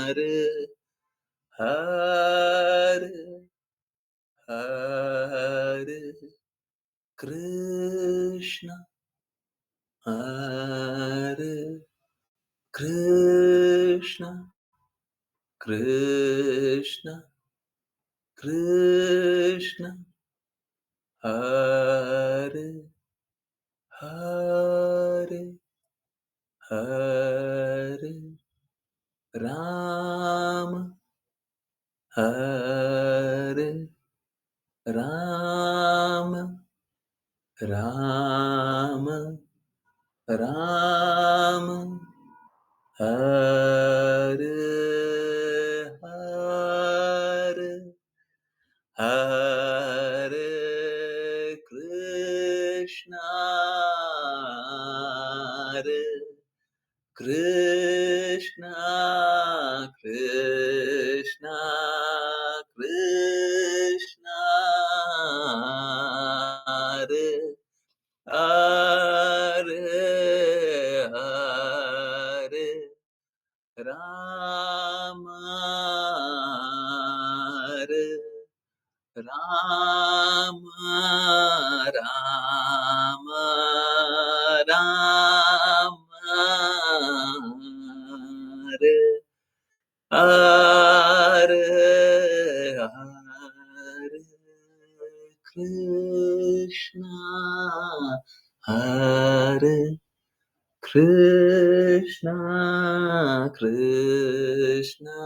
हरे हरे हरे कृष्ण हरे कृष्ण कृष्ण कृष्ण हरे हरे हरे राम हरे राम राम राम हरे हरे हरे कृष्णा हरे कृष्णा कृष्णा कृष्णा हरे हरे हरे राम हरे राम राम राम हरे हरे हरे कृष्णा हरे कृष्णा कृष्णा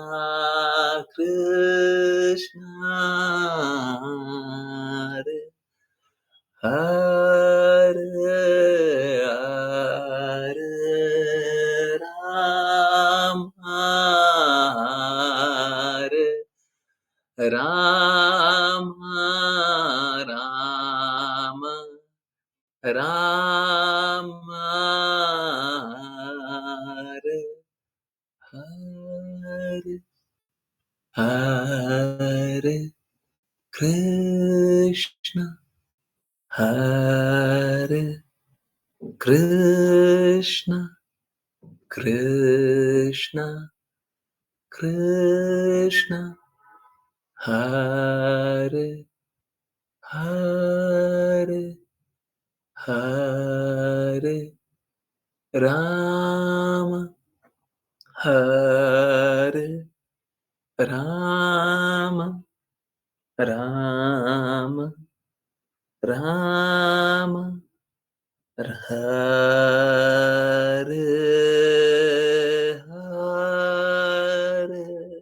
कृष्णा हरे हरे हरे राम हरे राम राम राम हरे हरे हरे कृष्ण हरे कृष्ण कृष्ण कृष्ण हरे हरे हरे राम हरे Ram Ram Ram Hare Hare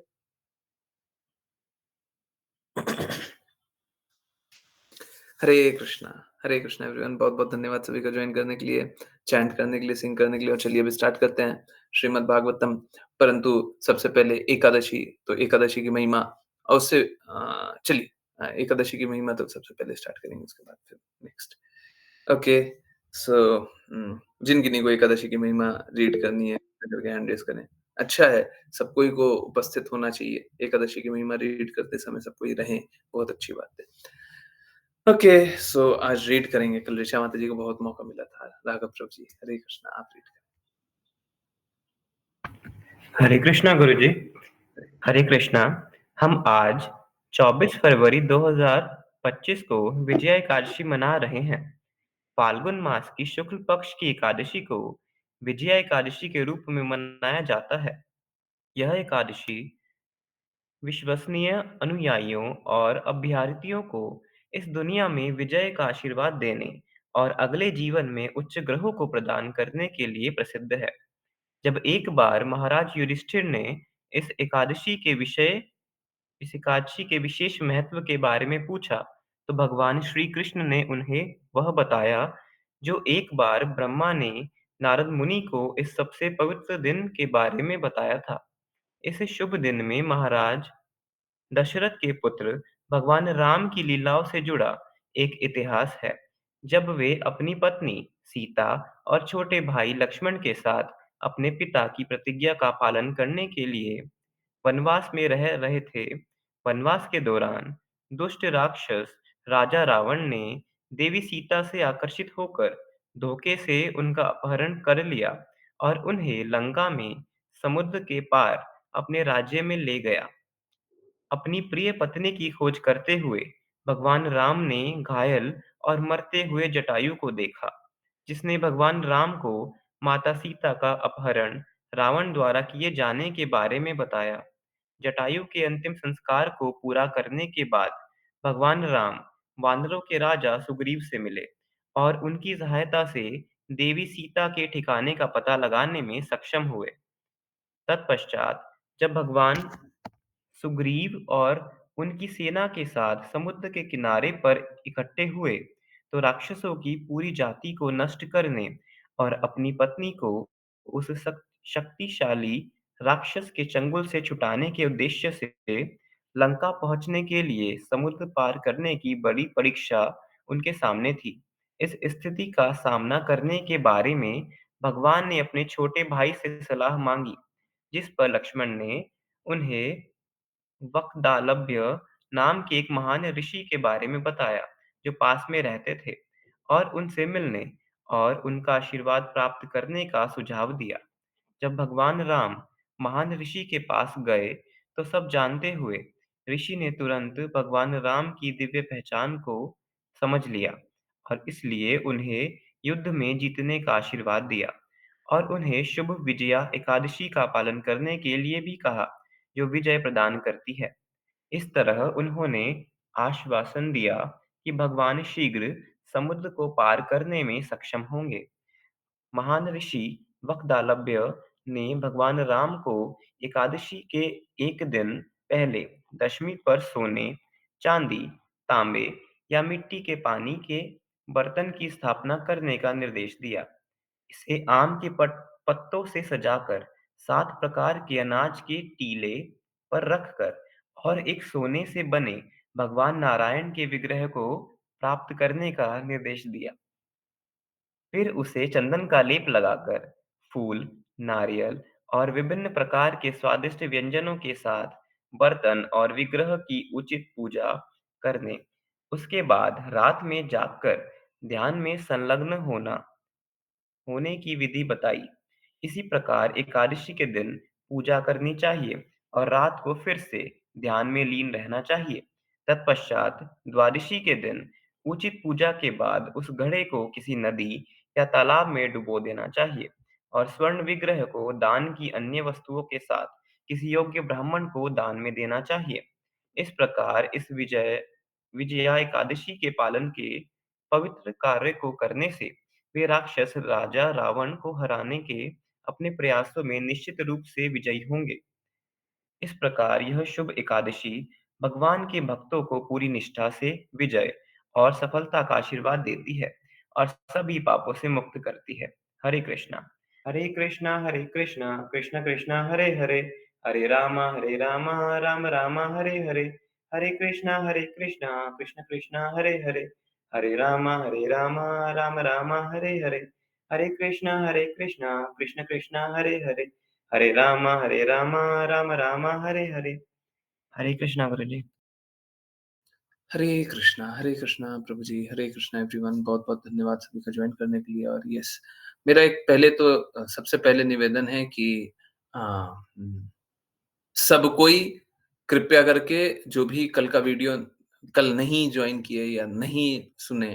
Hare Krishna everyone. बहुत बहुत धन्यवाद सभी का ज्वाइन करने के लिए, चैंट करने के लिए, सिंग करने के लिए। और चलिए अभी स्टार्ट करते हैं श्रीमद् भागवतम। परंतु सबसे पहले एकादशी, तो एकादशी की महिमा और उससे चलिए एकादशी की महिमा तो सबसे पहले स्टार्ट करेंगे, उसके बाद फिर नेक्स्ट। ओके सो जिन किन्हीं को एकादशी की महिमा रीड करनी है करके हैंड रेज करें। अच्छा है, सब कोई को उपस्थित होना चाहिए एकादशी की महिमा रीड करते समय, सब कोई रहें, बहुत अच्छी बात है। ओके सो आज रीड करेंगे। कल ऋचा माता जी को बहुत मौका मिला था। राघव प्रभु जी, हरे कृष्णा, आप रीड हरे कृष्णा गुरुजी। करें। हरे कृष्णा। हम आज 24 फरवरी 2025 को विजया एकादशी मना रहे हैं। फाल्गुन मास की शुक्ल पक्ष की एकादशी को विजया एकादशी के रूप में मनाया जाता है। यह एकादशी विश्वसनीय अनुयायियों और अभ्यर्थियों को इस दुनिया में विजय का आशीर्वाद देने और अगले जीवन में उच्च ग्रहों को प्रदान करने के लिए प्रसिद्ध है। जब एक बार महाराज युधिष्ठिर ने इस एकादशी के विषय इस एकादशी के विशेष महत्व के बारे में पूछा, तो भगवान श्री कृष्ण ने उन्हें वह बताया जो एक बार ब्रह्मा ने नारद मुनि को इस सबसे पवित्र दिन के बारे में बताया था। इस शुभ दिन में महाराज दशरथ के पुत्र भगवान राम की लीलाओं से जुड़ा एक इतिहास है। जब वे अपनी पत्नी सीता और छोटे भाई लक्ष्मण के साथ अपने पिता की प्रतिज्ञा का पालन करने के लिए वनवास में रह रहे थे, वनवास के दौरान दुष्ट राक्षस राजा रावण ने देवी सीता से आकर्षित होकर धोखे से उनका अपहरण कर लिया और उन्हें लंका में समुद्र के पार अपने राज्य में ले गया। अपनी प्रिय पत्नी की खोज करते हुए भगवान राम ने घायल और मरते हुए जटायु को देखा, जिसने भगवान राम को माता सीता का अपहरण रावण द्वारा किए जाने के बारे में बताया। जटायु के अंतिम संस्कार को पूरा करने के बाद भगवान राम वानरों के राजा सुग्रीव से मिले और उनकी सहायता से देवी सीता के ठिकाने का पता लगाने में सक्षम हुए। तत्पश्चात जब भगवान सुग्रीव और उनकी सेना के साथ समुद्र के किनारे पर इकट्ठे हुए, तो राक्षसों की पूरी जाति को नष्ट करने और अपनी पत्नी को उस शक्तिशाली राक्षस के चंगुल से छुटाने के उद्देश्य से लंका पहुंचने के लिए समुद्र पार करने की बड़ी परीक्षा उनके सामने थी। इस स्थिति का सामना करने के बारे में भगवान ने अपने छोटे भाई से सलाह मांगी, जिस पर लक्ष्मण ने उन्हें वक्दालभ्य नाम के एक महान ऋषि के बारे में बताया, जो पास में रहते थे, और उनसे मिलने और उनका आशीर्वाद प्राप्त करने का सुझाव दिया। जब भगवान राम महान ऋषि के पास गए, तो सब जानते हुए ऋषि ने तुरंत भगवान राम की दिव्य पहचान को समझ लिया और इसलिए उन्हें युद्ध में जीतने का आशीर्वाद दिया और उन्हें शुभ विजया एकादशी का पालन करने के लिए भी कहा, जो विजय प्रदान करती है। इस तरह उन्होंने आश्वासन दिया कि भगवान शीघ्र समुद्र को पार करने में सक्षम होंगे। महान ऋषि वकदालभ्य ने भगवान राम को एकादशी के एक दिन पहले दशमी पर सोने, चांदी, तांबे या मिट्टी के पानी के बर्तन की स्थापना करने का निर्देश दिया। इसे आम के पत्तों से सजाकर 7 प्रकार के अनाज के टीले पर रखकर और एक सोने से बने भगवान नारायण के विग्रह को प्राप्त करने का निर्देश दिया। फिर उसे चंदन का लेप लगाकर फूल, नारियल और विभिन्न प्रकार के स्वादिष्ट व्यंजनों के साथ बर्तन और विग्रह की उचित पूजा करने, उसके बाद रात में जागकर ध्यान में संलग्न होने की विधि बताई। इसी प्रकार एकादशी के दिन पूजा करनी चाहिए और रात को फिर से ध्यान में लीन रहना चाहिए। तत्पश्चात द्वादशी के दिन उचित पूजा के बाद उस घड़े को किसी नदी या तालाब में डुबो देना चाहिए और स्वर्ण विग्रह को दान की अन्य वस्तुओं के साथ किसी योग्य ब्राह्मण को दान में देना चाहिए। इस प्रकार इस विजया एकादशी के पालन के पवित्र कार्य को करने से वे राक्षस राजा रावण को हराने के अपने प्रयासों में निश्चित रूप से विजयी होंगे। इस प्रकार यह शुभ एकादशी भगवान के भक्तों को पूरी निष्ठा से विजय और सफलता का आशीर्वाद देती है और सभी पापों से मुक्त करती है। हरे कृष्णा। हरे कृष्णा, हरे कृष्णा, कृष्ण कृष्णा हरे हरे, हरे रामा राम राम हरे हरे, हरे कृष्णा कृष्ण कृष्णा हरे हरे, हरे रामा राम राम हरे हरे, हरे कृष्णा कृष्ण कृष्णा हरे हरे, हरे रामा राम हरे हरे। हरे कृष्णा गुरु जी। हरे कृष्णा प्रभु जी, हरे कृष्णा एवरीवन। बहुत-बहुत धन्यवाद सभी का जॉइन करने के लिए और यस, मेरा एक पहले तो सबसे पहले निवेदन है कि अ, उम, सब कोई कृपया करके जो भी कल का वीडियो कल नहीं जॉइन किए या नहीं सुने,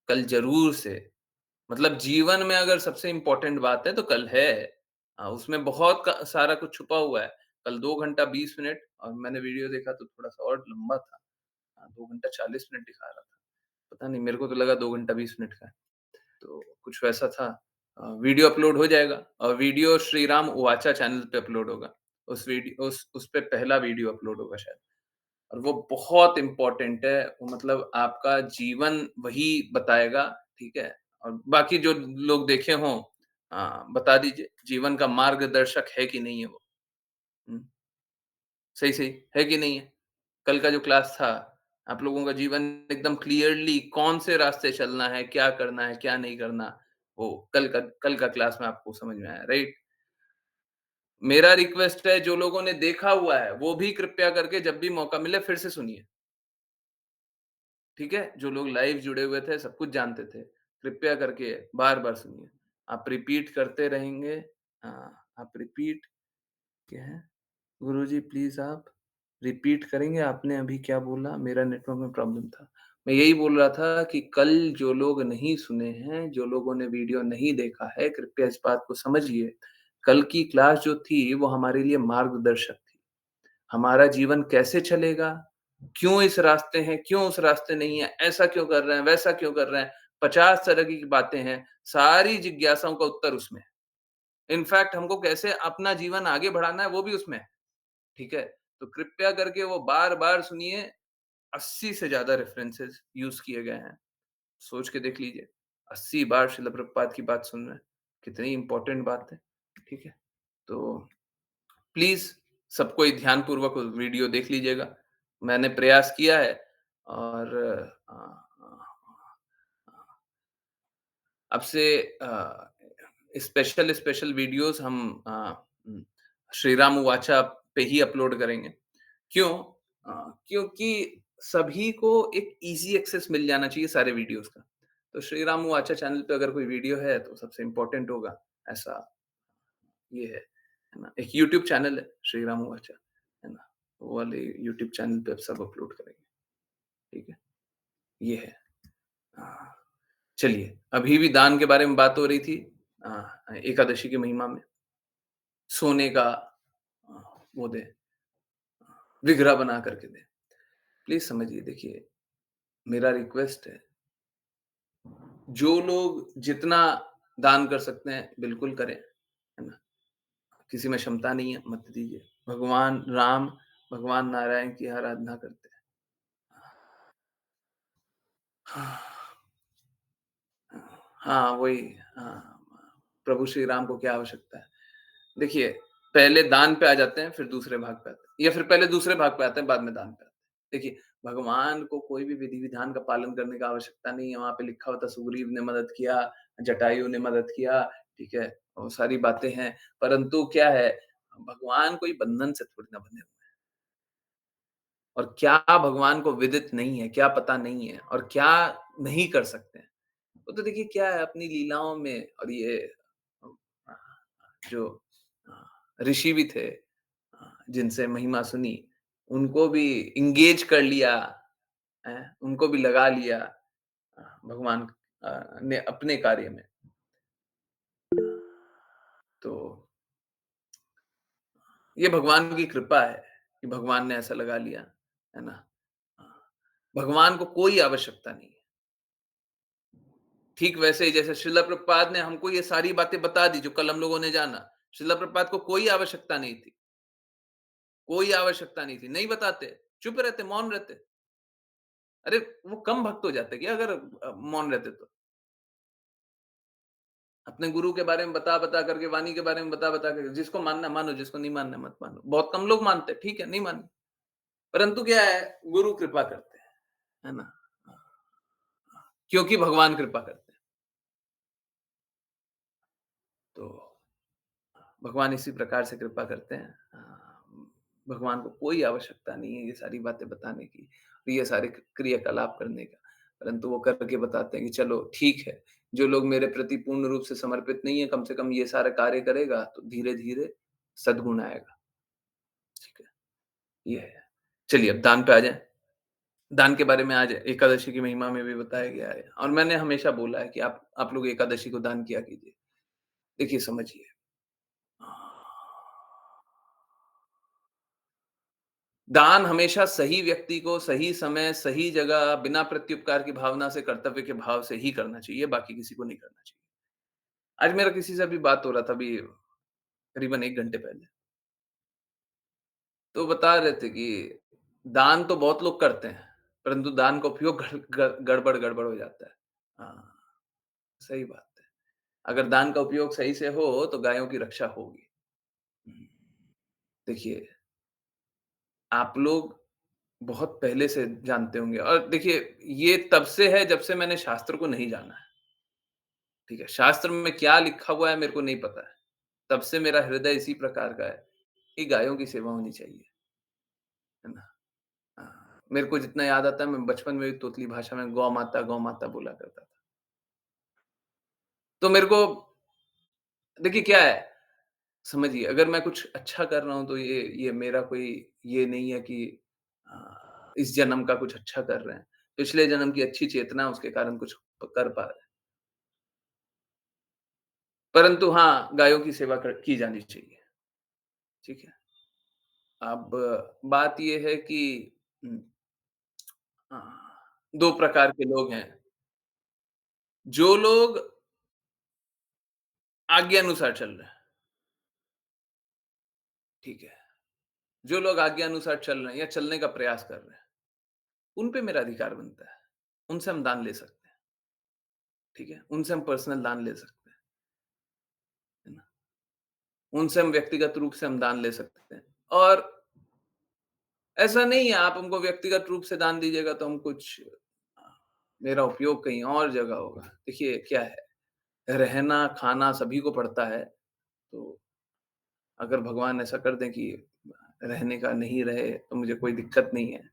कल ज़रूर से मतलब जीवन में अगर सबसे इम्पोर्टेंट बात है तो कल है। उसमें बहुत क सारा कुछ छुपा हुआ है। कल 2 घंटा 20 मिनट और मैंने वीडियो देखा तो थोड़ा-सा और लंबा था। 2 घंटा 40 मिनट दिखा रहा था। पता नहीं मेरे को तो लगा 2 घंटा 20 मिनट का है। तो कुछ वैसा था। वीडियो अपलोड हो जाएगा और वीडियो श्री राम उवाचा चैनल पे अपलोड होगा। उस पे पहला वीडियो अपलोड होगा शायद। और वो बहुत इम्पोर्टेंट है, वो मतलब आपका जीवन वही बताएगा, ठीक है? और बाकी जो लोग देखे हों बता दीजिए जीवन का मार्गदर्शक है कि नहीं है वो? हुँ, सही-सही है कि नहीं है? कल का जो क्लास था, आप लोगों का जीवन एकदम क्लियरली कौन से रास्ते चलना है, क्या करना है, क्या नहीं करना, वो कल का क्लास में आपको समझ में आया, राइट? मेरा रिक्वेस्ट है जो लोगों ने देखा हुआ है, वो भी कृपया करके जब भी मौका मिले फिर से सुनिए। ठीक है? जो लोग लाइव जुड़े हुए थे, सब कुछ जानते थे, कृपया करके बार-बार सुनिए। आप रिपीट करते रहेंगे आप रिपीट क्या है? गुरुजी प्लीज़ आप रिपीट करेंगे आपने अभी क्या बोला? मेरा नेटवर्क में प्रॉब्लम था। मैं यही बोल रहा था कि कल जो लोग नहीं सुने हैं, जो लोगों ने वीडियो नहीं देखा है, कृपया इस बात को समझिए। कल की क्लास जो थी वो हमारे लिए मार्गदर्शक थी। हमारा जीवन कैसे चलेगा? क्यों इस रास्ते हैं, क्यों उस रास्ते नहीं है, ऐसा क्यों कर रहे हैं, वैसा क्यों कर रहे हैं? 50 तरह की बातें हैं, सारी जिज्ञासाओं का उत्तर उसमें है। इनफैक्ट हमको कैसे अपना जीवन आगे बढ़ाना है वो भी उसमें है। ठीक है? तो कृपया करके वो बार-बार सुनिए, 80 से ज़्यादा रेफरेंसेस यूज़ किए गए हैं। सोच के देख लीजिए, 80 बार शिल प्रभुपाद की बात सुन रहे हैं, कितनी इम्पोर्टेंट बात है, ठीक है? तो प्लीज़ सब कोई ध्यानपूर्वक वीडियो देख लीजिएगा। मैंने प्रयास किया है और अ अब से स्पेशल वीडियोज़ हम उम, श्री राम उवाचा पे ही अपलोड करेंगे। क्यों? क्योंकि सभी को एक ईज़ी एक्सेस मिल जाना चाहिए सारे वीडियोज़ का। तो श्री राम उवाचा चैनल पे अगर कोई वीडियो है तो सबसे इम्पोर्टेंट होगा, ऐसा ये है ना? एक यूट्यूब चैनल है श्री राम उवाचा, है ना? वो वाले यूट्यूब चैनल पे अब सब अपलोड करेंगे, ठीक है? ये है। हाँ। चलिए, अभी भी दान के बारे में बात हो रही थी एकादशी की महिमा में। सोने का वो दें, विग्रह बना कर के दें। प्लीज़ समझिए देखिए, मेरा रिक्वेस्ट है, जो लोग जितना दान कर सकते हैं, बिल्कुल करें, है ना? किसी में क्षमता नहीं है, मत दीजिए। भगवान राम, भगवान नारायण की आराधना करते हैं। हाँ, हाँ, वही हाँ, प्रभु श्री राम को क्या आवश्यकता है? देखिए, पहले दान पे आ जाते हैं, फिर दूसरे भाग पे आते हैं या फिर पहले दूसरे भाग पे आते हैं, बाद में दान पे आते हैं। देखिए, भगवान को कोई भी विधि-विधान का पालन करने का आवश्यकता नहीं है, वहाँ पे लिखा होता है सुग्रीव ने मदद किया, जटायु ने मदद किया, ठीक है? और सारी बातें हैं, परंतु क्या है, भगवान कोई बंधन से थोड़ी ना बंधे हुए हैं और क्या भगवान को विदित नहीं है, क्या पता नहीं है और क्या नहीं कर सकते हैं। वो तो देखिए क्या है अपनी लीलाओं में और ये अ, जो ऋषि भी थे जिनसे महिमा सुनी, उनको भी एंगेज कर लिया, हैं? उनको भी लगा लिया भगवान ने अपने कार्य में। तो ये भगवान की कृपा है कि भगवान ने ऐसा लगा लिया, है ना? भगवान को कोई आवश्यकता नहीं है। ठीक वैसे ही जैसे श्रील प्रभुपाद ने हमको ये सारी बातें बता दी जो कल हम लोगों ने जाना। श्रील प्रभुपाद को कोई आवश्यकता नहीं थी। कोई आवश्यकता नहीं थी, नहीं बताते, चुप रहते, मौन रहते। अरे! वो कम भक्त हो जाते क्या अगर मौन रहते तो? अपने गुरु के बारे में बता-बता करके, वाणी के बारे में बता-बता कर जिसको मानना है मानो, जिसको नहीं मानना है मत मानो। बहुत कम लोग मानते हैं, ठीक है, नहीं माने। परंतु क्या है, गुरु कृपा करते हैं, है ना? क्योंकि भगवान कृपा करते हैं। तो भगवान इसी प्रकार से कृपा करते हैं। भगवान को कोई आवश्यकता नहीं है ये सारी बातें बताने की, ये सारे क्रियाकलाप करने का। परंतु वो करके बताते हैं कि चलो ठीक है, जो लोग मेरे प्रति पूर्ण रूप से समर्पित नहीं है, कम से कम ये सारा कार्य करेगा, तो धीरे-धीरे सद्गुण आएगा। ठीक है, ये है। चलिए अब दान पे आ जाएँ। दान के बारे में आज एकादशी की महिमा में भी बताया गया है और मैंने हमेशा बोला है कि आप लोग एकादशी को दान किया कीजिए। देखिए समझिए दान हमेशा सही व्यक्ति को सही समय, सही जगह, बिना प्रत्युपकार की भावना से, कर्तव्य के भाव से ही करना चाहिए, बाकी किसी को नहीं करना चाहिए। आज मेरा किसी से अभी बात हो रहा था अभी करीबन 1 घंटे पहले। तो बता रहे थे कि दान तो बहुत लोग करते हैं, परंतु दान का उपयोग गड़बड़ हो जाता है। हाँ, सही बात है। अगर दान का उपयोग सही से हो, तो गायों की रक्षा होगी। हुँ, देखिए, आप लोग बहुत पहले से जानते होंगे और देखिए, ये तब से है जब से मैंने शास्त्र को नहीं जाना है, ठीक है? शास्त्र में क्या लिखा हुआ है मेरे को नहीं पता है। तब से मेरा हृदय इसी प्रकार का है कि गायों की सेवा होनी चाहिए, है ना? मेरे को जितना याद आता है मैं बचपन में भी तोतली भाषा में गौ माता बोला करता था। तो मेरे को देखिए क्या है समझिए, अगर मैं कुछ अच्छा कर रहा हूँ तो ये मेरा कोई ये नहीं है कि इस जन्म का कुछ अच्छा कर रहे हैं। पिछले जन्म की अच्छी चेतना उसके कारण कुछ कर पा रहे हैं। परंतु हाँ, गायों की सेवा की जानी चाहिए, ठीक है? अब बात ये है कि उम, अ, 2 प्रकार के लोग हैं। जो लोग आज्ञानुसार चल रहे हैं, ठीक है? जो लोग आज्ञानुसार चल रहे हैं या चलने का प्रयास कर रहे हैं, उन पे मेरा अधिकार बनता है। उनसे हम दान ले सकते हैं, ठीक है? उनसे हम पर्सनल दान ले सकते हैं, है ना? उनसे हम व्यक्तिगत रूप से हम दान ले सकते हैं और ऐसा नहीं है आप हमको व्यक्तिगत रूप से दान दीजिएगा तो हम कुछ मेरा उपयोग कहीं और जगह होगा। देखिए क्या है, रहना, खाना सभी को पड़ता है, तो अगर भगवान ऐसा कर दें कि रहने का नहीं रहे, तो मुझे कोई दिक्कत नहीं है।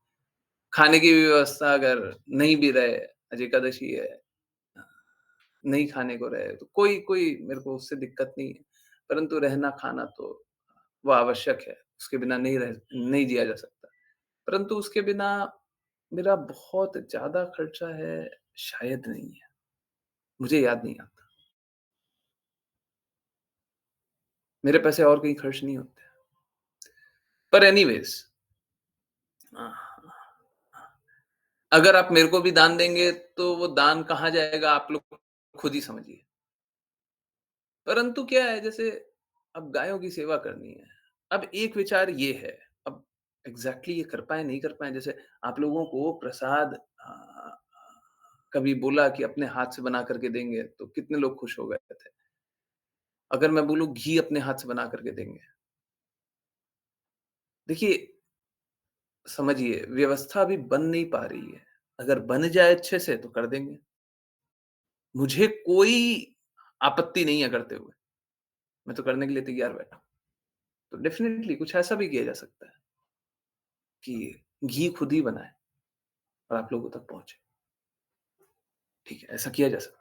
खाने की भी व्यवस्था अगर नहीं भी रहे, आज एकादशी है, नहीं खाने को रहे, तो कोई कोई मेरे को उससे दिक्कत नहीं है। परंतु रहना-खाना तो वो आवश्यक है, उसके बिना नहीं जिया जा सकता। परंतु उसके बिना मेरा बहुत ज़्यादा खर्चा है, शायद नहीं है, मुझे याद नहीं आता। मेरे पैसे और कहीं खर्च नहीं होते। पर एनीवेज़ अगर आप मेरे को भी दान देंगे, तो वो दान कहाँ जाएगा आप लोग खुद ही समझिए। परंतु क्या है जैसे अब गायों की सेवा करनी है। अब एक विचार ये है, अब एग्ज़ैक्टली ये कर पाएँ, नहीं कर पाएँ, जैसे आप लोगों को प्रसाद कभी बोला कि अपने हाथ से बना कर के देंगे, तो कितने लोग खुश हो गए थे। अगर मैं बोलूँ घी अपने हाथ से बना कर के देंगे, देखिए समझिए व्यवस्था अभी बन नहीं पा रही है। अगर बन जाए अच्छे से तो कर देंगे। मुझे कोई आपत्ति नहीं है करते हुए। मैं तो करने के लिए तैयार बैठा हूँ। तो डेफ़िनिटली कुछ ऐसा भी किया जा सकता है कि घी खुद ही बनाएँ और आप लोगों तक पहुँचे। ठीक है, ऐसा किया जा सकता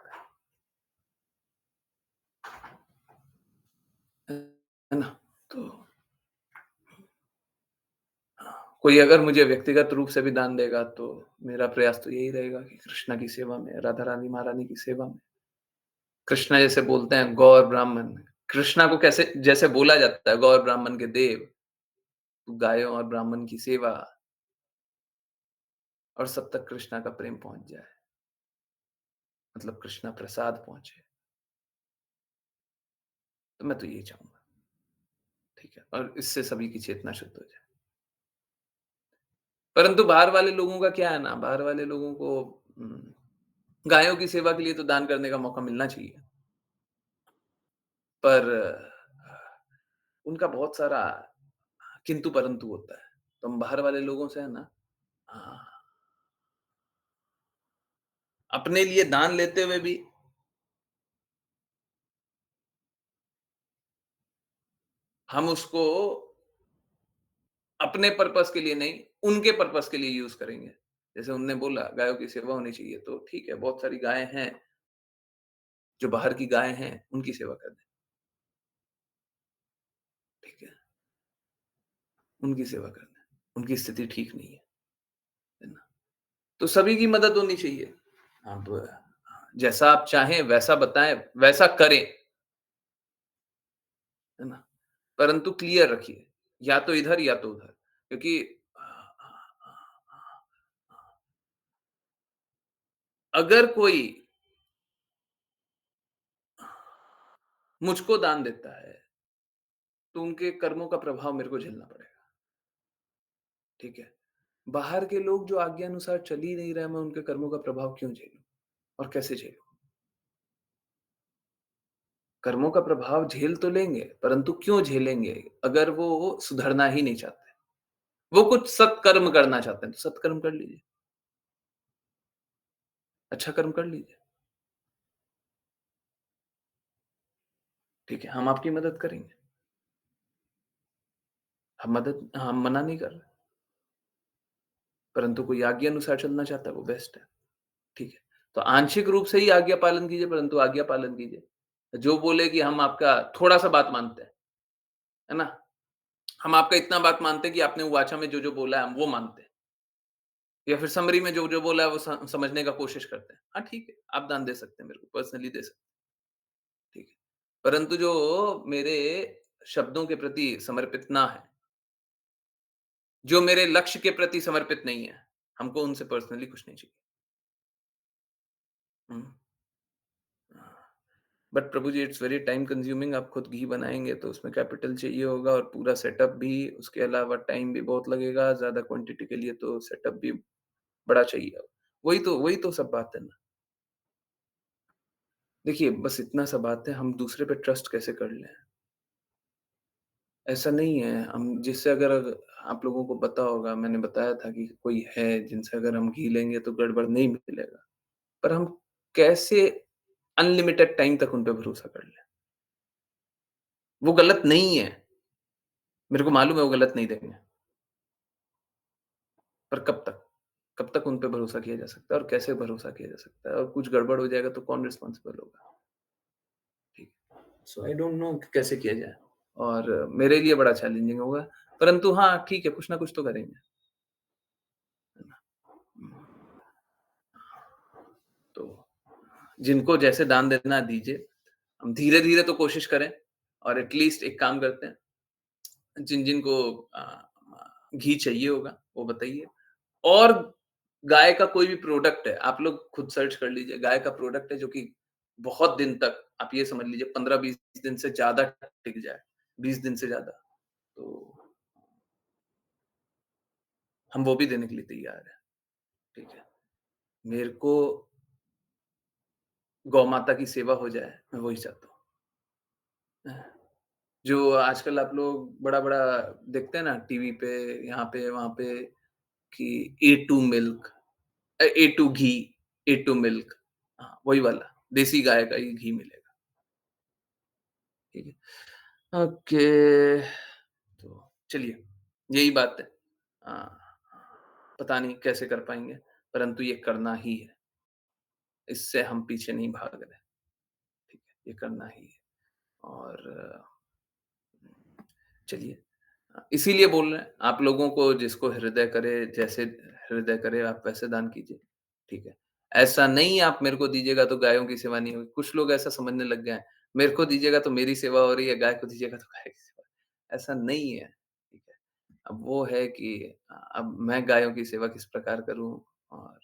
है ना? तो हाँ, कोई अगर मुझे व्यक्तिगत रूप से भी दान देगा तो मेरा प्रयास तो यही रहेगा कि कृष्णा की सेवा में, राधा रानी महारानी की सेवा में। कृष्णा जैसे बोलते हैं गौर ब्राह्मण, कृष्णा को कैसे जैसे बोला जाता है गौर ब्राह्मण के देव, तो गायों और ब्राह्मण की सेवा और सब तक कृष्णा का प्रेम पहुँच जाए। मतलब कृष्णा प्रसाद पहुँचे, तो मैं तो यही चाहूँगा, ठीक है? और इससे सभी की चेतना शुद्ध हो जाए। परंतु बाहर वाले लोगों का क्या है ना, बाहर वाले लोगों को गायों की सेवा के लिए तो दान करने का मौका मिलना चाहिए। पर उनका बहुत सारा किंतु परंतु होता है। तो हम बाहर वाले लोगों से है ना अ, अपने लिए दान लेते हुए भी हम उसको अपने पर्पज़ के लिए नहीं, उनके पर्पज़ के लिए यूज़ करेंगे। जैसे उनने बोला गायों की सेवा होनी चाहिए, तो ठीक है, बहुत सारी गायें हैं, जो बाहर की गायें हैं, उनकी सेवा कर दें, ठीक है? उनकी सेवा कर दें, उनकी स्थिति ठीक नहीं है ना? तो सभी की मदद होनी चाहिए। अब जैसा आप चाहें वैसा बताएँ, वैसा करें, है ना? परंतु क्लियर रखिए, या तो इधर या तो उधर। क्योंकि अगर कोई मुझको दान देता है, तो उनके कर्मों का प्रभाव मेरे को झेलना पड़ेगा, ठीक है? बाहर के लोग जो आज्ञानुसार चल ही नहीं रहे, मैं उनके कर्मों का प्रभाव क्यों झेलूँ और कैसे झेलूँ? कर्मों का प्रभाव झेल तो लेंगे, परंतु क्यों झेलेंगे? अगर वो सुधरना ही नहीं चाहते। वो कुछ सत्कर्म करना चाहते हैं, तो सत्कर्म कर लीजिए, अच्छा कर्म कर लीजिए, ठीक है? हम आपकी मदद करेंगे। हम मना नहीं कर रहे, परंतु कोई आज्ञा अनुसार चलना चाहता है, वो बेस्ट है, ठीक है? तो आंशिक रूप से ही आज्ञा पालन कीजिए, परंतु आज्ञा पालन कीजिए। जो बोले कि हम आपका थोड़ा-सा बात मानते हैं, है ना? हम आपका इतना बात मानते हैं कि आपने वाचा में जो-जो बोला है, हम वो मानते हैं। या फिर समरी में जो-जो बोला है, वो समझने का कोशिश करते हैं। हाँ, ठीक है, आप दान दे सकते हैं मेरे को, पर्सनली दे सकते हैं, ठीक है। परंतु जो मेरे शब्दों के प्रति समर्पित ना है, जो मेरे लक्ष्य के प्रति समर्पित नहीं है, हमको उनसे पर्सनली कुछ नहीं चाहिए। हुँ। But Prabhu ji it's very time consuming. आप खुद घी बनाएँगे तो उसमें कैपिटल चाहिए होगा और पूरा सेटअप भी, उसके अलावा टाइम भी बहुत लगेगा, ज़्यादा क्वांटिटी के लिए तो सेटअप भी बड़ा चाहिए। वही तो सब बात है ना। देखिए, बस इतना सा बात है, हम दूसरे पे ट्रस्ट कैसे कर लें? ऐसा नहीं है, हम जिससे अगर आप लोगों को पता होगा, मैंने बताया था कि कोई है जिनसे अगर हम घी लेंगे तो गड़बड़ नहीं मिलेगा। पर हम कैसे अनलिमिटेड टाइम तक उन पे भरोसा कर लें? वो गलत नहीं है, मेरे को मालूम है वो गलत नहीं देंगे, पर कब तक? कब तक उन पे भरोसा किया जा सकता है और कैसे भरोसा किया जा सकता है? और कुछ गड़बड़ हो जाएगा तो कौन रिस्पॉन्सिबल होगा? ठीक है। सो आई डोंट नो कि कैसे किया जाए और मेरे लिए बड़ा चैलेंजिंग होगा, परंतु हाँ, ठीक है, कुछ ना कुछ तो करेंगे, है ना? तो जिनको जैसे दान देना है दीजिए। हम धीरे-धीरे तो कोशिश करें और एट लीस्ट एक काम करते हैं, जिन-जिन को घी चाहिए होगा, वो बताइए। और गाय का कोई भी प्रोडक्ट है, आप लोग खुद सर्च कर लीजिए, गाय का प्रोडक्ट है जो कि बहुत दिन तक, आप ये समझ लीजिए 15-20 दिन से ज़्यादा टिक जाए, 20 दिन से ज़्यादा, तो हम वो भी देने के लिए तैयार हैं, ठीक है। मेरे को गौ माता की सेवा हो जाए, मैं वही चाहता हूँ। जो आजकल आप लोग बड़ा-बड़ा देखते हैं ना टीवी पे, यहाँ पे, वहाँ पे कि A two milk, A two ghee, A two milk, हाँ, वही वाला, देसी गाय का ही घी मिलेगा, ठीक है। ओके, तो चलिए, यही बात है। पता नहीं कैसे कर पाएँगे, परंतु ये करना ही है, इससे हम पीछे नहीं भाग रहे, ठीक है, ये करना ही है और चलिए इसीलिए बोल रहे हैं, आप लोगों को जिसको हृदय करे, जैसे हृदय करे आप वैसे दान कीजिए, ठीक है। ऐसा नहीं आप मेरे को दीजिएगा तो गायों की सेवा नहीं होगी, कुछ लोग ऐसा समझने लग गए हैं, मेरे को दीजिएगा तो मेरी सेवा हो रही है, गाय को दीजिएगा तो गाय की सेवा, ऐसा नहीं है, ठीक है। अब वो है कि अब मैं गायों की सेवा किस प्रकार करूँ और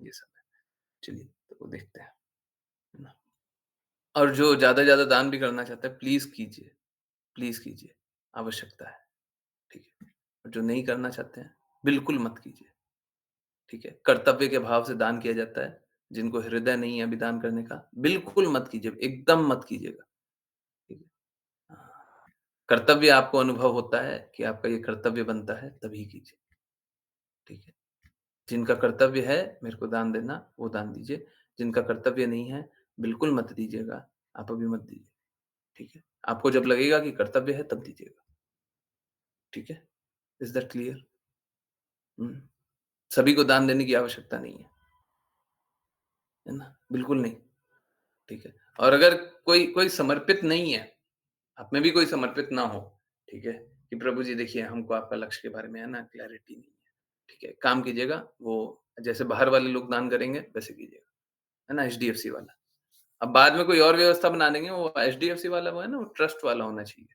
ये सब है। चलिए, तो वो देखते हैं, है ना? और जो ज़्यादा-ज़्यादा दान भी करना चाहता है, प्लीज़ कीजिए, आवश्यकता है। ठीक है। और जो नहीं करना चाहते हैं, बिल्कुल मत कीजिए, ठीक है? कर्तव्य के भाव से दान किया जाता है, जिनको हृदय नहीं है अभी दान करने का, बिल्कुल मत कीजिए, एकदम मत कीजिएगा, ठीक है? हाँ, कर्तव्य आपको अनुभव होता है कि आपका ये कर्तव्य बनता है, तभी कीजिए, ठीक है? जिनका कर्तव्य है मेरे को दान देना, वो दान दीजिए, जिनका कर्तव्य नहीं है, बिल्कुल मत दीजिएगा, आप अभी मत दीजिए, ठीक है? आपको जब लगेगा कि कर्तव्य है, तब दीजिएगा, ठीक है? Is that clear? हुँ। सभी को दान देने की आवश्यकता नहीं है ना? बिल्कुल नहीं, ठीक है? और अगर कोई कोई समर्पित नहीं है, आप में भी कोई समर्पित ना हो, ठीक है? कि प्रभु जी देखिए हमको आपका लक्ष्य के बारे में है ना क्लैरिटी नहीं है, ठीक है? काम कीजिएगा वो जैसे बाहर वाले लोग दान करेंगे वैसे कीजिएगा, है ना? एचडीएफसी वाला। अब बाद में कोई और व्यवस्था बना देंगे वो एचडीएफसी वाला वो है ना वो ट्रस्ट वाला होना चाहिए।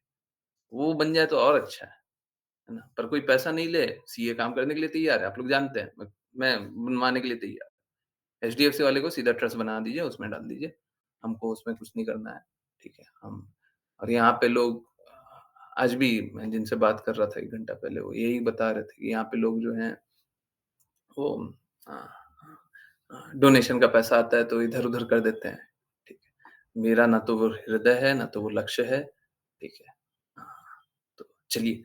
वो बन जाए तो और अच्छा है ना? पर कोई पैसा नहीं ले, सीए काम करने के लिए तैयार है, आप लोग जानते हैं, मैं बनवाने के लिए तैयार। एचडीएफसी वाले को सीधा ट्रस्ट बना दीजिए, उसमें डाल दीजिए। हमको उसमें कुछ नहीं करना है, ठीक है? हम और यहाँ पे लोग आज भी मैं जिनसे बात कर रहा था 1 घंटा पहले, वो यही बता रहे थे कि यहाँ पे लोग जो हैं वो अ डोनेशन का पैसा आता है तो इधर-उधर कर देते हैं, ठीक है? मेरा ना तो वो हृदय है, ना तो वो लक्ष्य है, ठीक है? हाँ, तो चलिए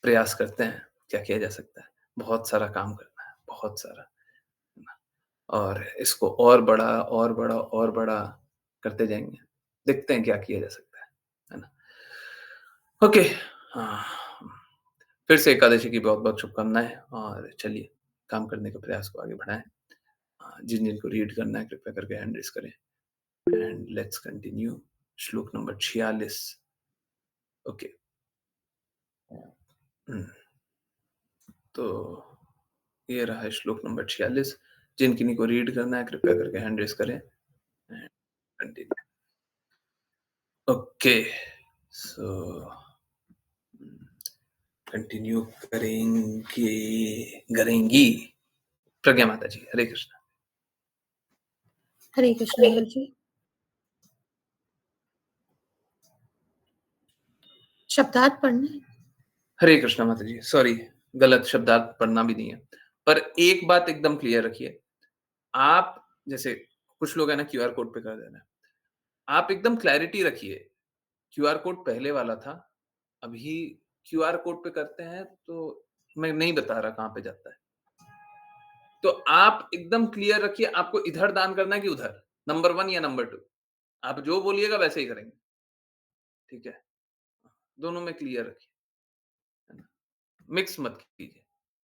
प्रयास करते हैं, क्या किया जा सकता है? बहुत सारा काम करना है, बहुत सारा। और इसको और बड़ा, और बड़ा, और बड़ा करते जाएँगे। देखते हैं क्या किया जा सकता है ना? ओके, हाँ, फिर से एकादशी की बहुत-बहुत शुभकामनाएँ और चलिए काम करने के प्रयास को आगे बढ़ाएँ। जिन-जिन को रीड करना है कृपया करके हैंड रेज़ करें एंड लेट्स कंटिन्यू श्लोक नंबर 46 ओके। हुँ। तो ये रहा श्लोक नंबर 46। जिन किन्हीं को रीड करना है कृपया करके हैंड रेज़ करें and continue. Okay, so continue करेंगे करेंगी। प्रज्ञा माता जी, हरे कृष्ण। हरे कृष्ण गुरु जी। शब्दार्थ पढ़ना है। हरे कृष्ण माता जी, सॉरी, गलत शब्दार्थ पढ़ना भी नहीं है। पर एक बात एकदम क्लियर रखिए, आप जैसे कुछ लोग है ना क्यूआर कोड पे कर देना है। आप एकदम क्लैरिटी रखिए, क्यूआर कोड पहले वाला था, अभी क्यूआर कोड पे करते हैं तो मैं नहीं बता रहा कहाँ पे जाता है। तो आप एकदम क्लियर रखिए आपको इधर दान करना है कि उधर, नंबर 1 या नंबर 2। आप जो बोलिएगा वैसे ही करेंगे, ठीक है? दोनों में क्लियर रखिए, है ना? मिक्स मत कीजिए,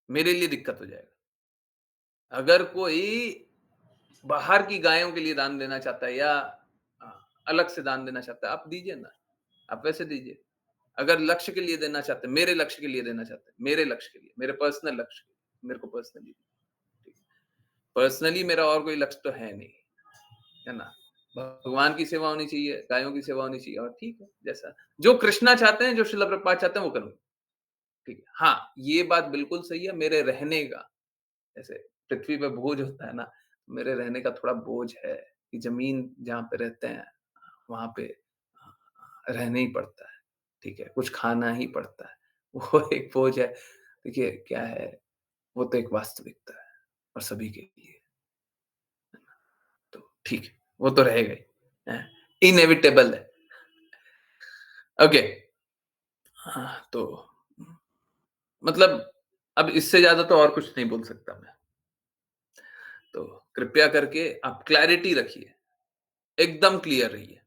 मेरे लिए दिक्कत हो जाएगा। अगर कोई बाहर की गायों के लिए दान देना चाहता है या अलग से दान देना चाहता है, आप दीजिए ना, आप वैसे दीजिए। अगर लक्ष्य के लिए देना चाहते हैं, मेरे लक्ष्य के लिए देना चाहते हैं, मेरे लक्ष्य के लिए, मेरे पर्सनल लक्ष्य के लिए, मेरे को पर्सनली, ठीक है। पर्सनली मेरा और कोई लक्ष्य तो है नहीं, है ना? भगवान की सेवा होनी चाहिए, गायों की सेवा होनी चाहिए और ठीक है, जैसा जो कृष्णा चाहते हैं, जो श्रील प्रभुपाद चाहते हैं, वो करूँगा, ठीक है। हाँ, ये बात बिल्कुल सही है, मेरे रहने का जैसे पृथ्वी पे बोझ होता है ना, मेरे रहने का थोड़ा बोझ है कि ज़मीन जहाँ पे रहते हैं, वहाँ पे रहना ही पड़ता है, ठीक है? कुछ खाना ही पड़ता है, वो एक बोझ है। देखिए क्या है, वो तो एक वास्तविकता है और सभी के लिए, तो ठीक है, वो तो रहेगा ही, हैं? इनेविटेबल है। ओके, हाँ, तो मतलब अब इससे ज़्यादा तो और कुछ नहीं बोल सकता मैं। तो कृपया करके आप क्लैरिटी रखिए, एकदम क्लियर रहिए।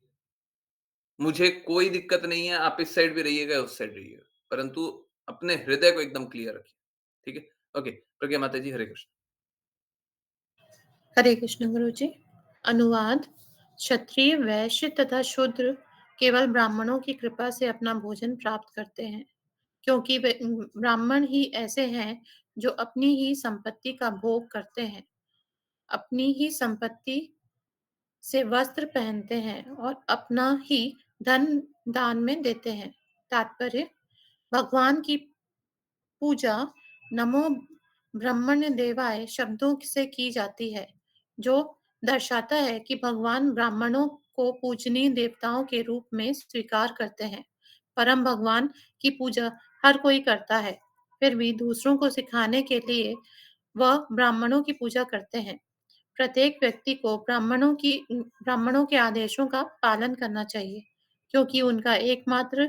मुझे कोई दिक्कत नहीं है, आप इस साइड भी रहिएगा या उस साइड रहिएगा, परंतु अपने हृदय को एकदम क्लियर रखिए, ठीक है? ओके, प्रज्ञा माता जी, हरे कृष्ण। हरे कृष्ण गुरु जी। अनुवाद: क्षत्रिय, वैश्य तथा शूद्र केवल ब्राह्मणों की कृपा से अपना भोजन प्राप्त करते हैं, क्योंकि वे ब्राह्मण ही ऐसे हैं जो अपनी ही संपत्ति का भोग करते हैं, अपनी ही संपत्ति से वस्त्र पहनते हैं और अपना ही धन दान में देते हैं। तात्पर्य: भगवान की पूजा नमो ब्रह्मण्य देवाय शब्दों से की जाती है, जो दर्शाता है कि भगवान ब्राह्मणों को पूजनीय देवताओं के रूप में स्वीकार करते हैं। परम भगवान की पूजा हर कोई करता है, फिर भी दूसरों को सिखाने के लिए वह ब्राह्मणों की पूजा करते हैं। प्रत्येक व्यक्ति को ब्राह्मणों के आदेशों का पालन करना चाहिए, क्योंकि उनका एकमात्र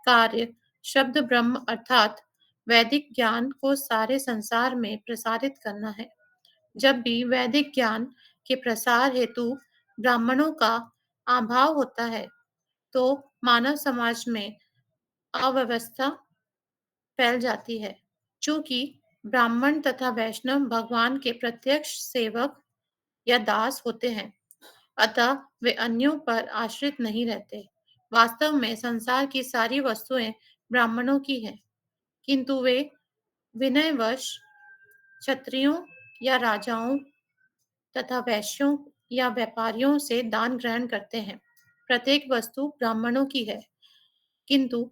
कार्य शब्द ब्रह्म अर्थात वैदिक ज्ञान को सारे संसार में प्रसारित करना है। जब भी वैदिक ज्ञान के प्रसार हेतु ब्राह्मणों का अभाव होता है, तो मानव समाज में अव्यवस्था फैल जाती है। चूंकि ब्राह्मण तथा वैष्णव भगवान के प्रत्यक्ष सेवक या दास होते हैं, अतः वे अन्यों पर आश्रित नहीं रहते। वास्तव में संसार की सारी वस्तुएं ब्राह्मणों की हैं, किंतु वे विनयवश क्षत्रियों या राजाओं तथा वैश्यों या व्यापारियों से दान ग्रहण करते हैं। प्रत्येक वस्तु ब्राह्मणों की है, किंतु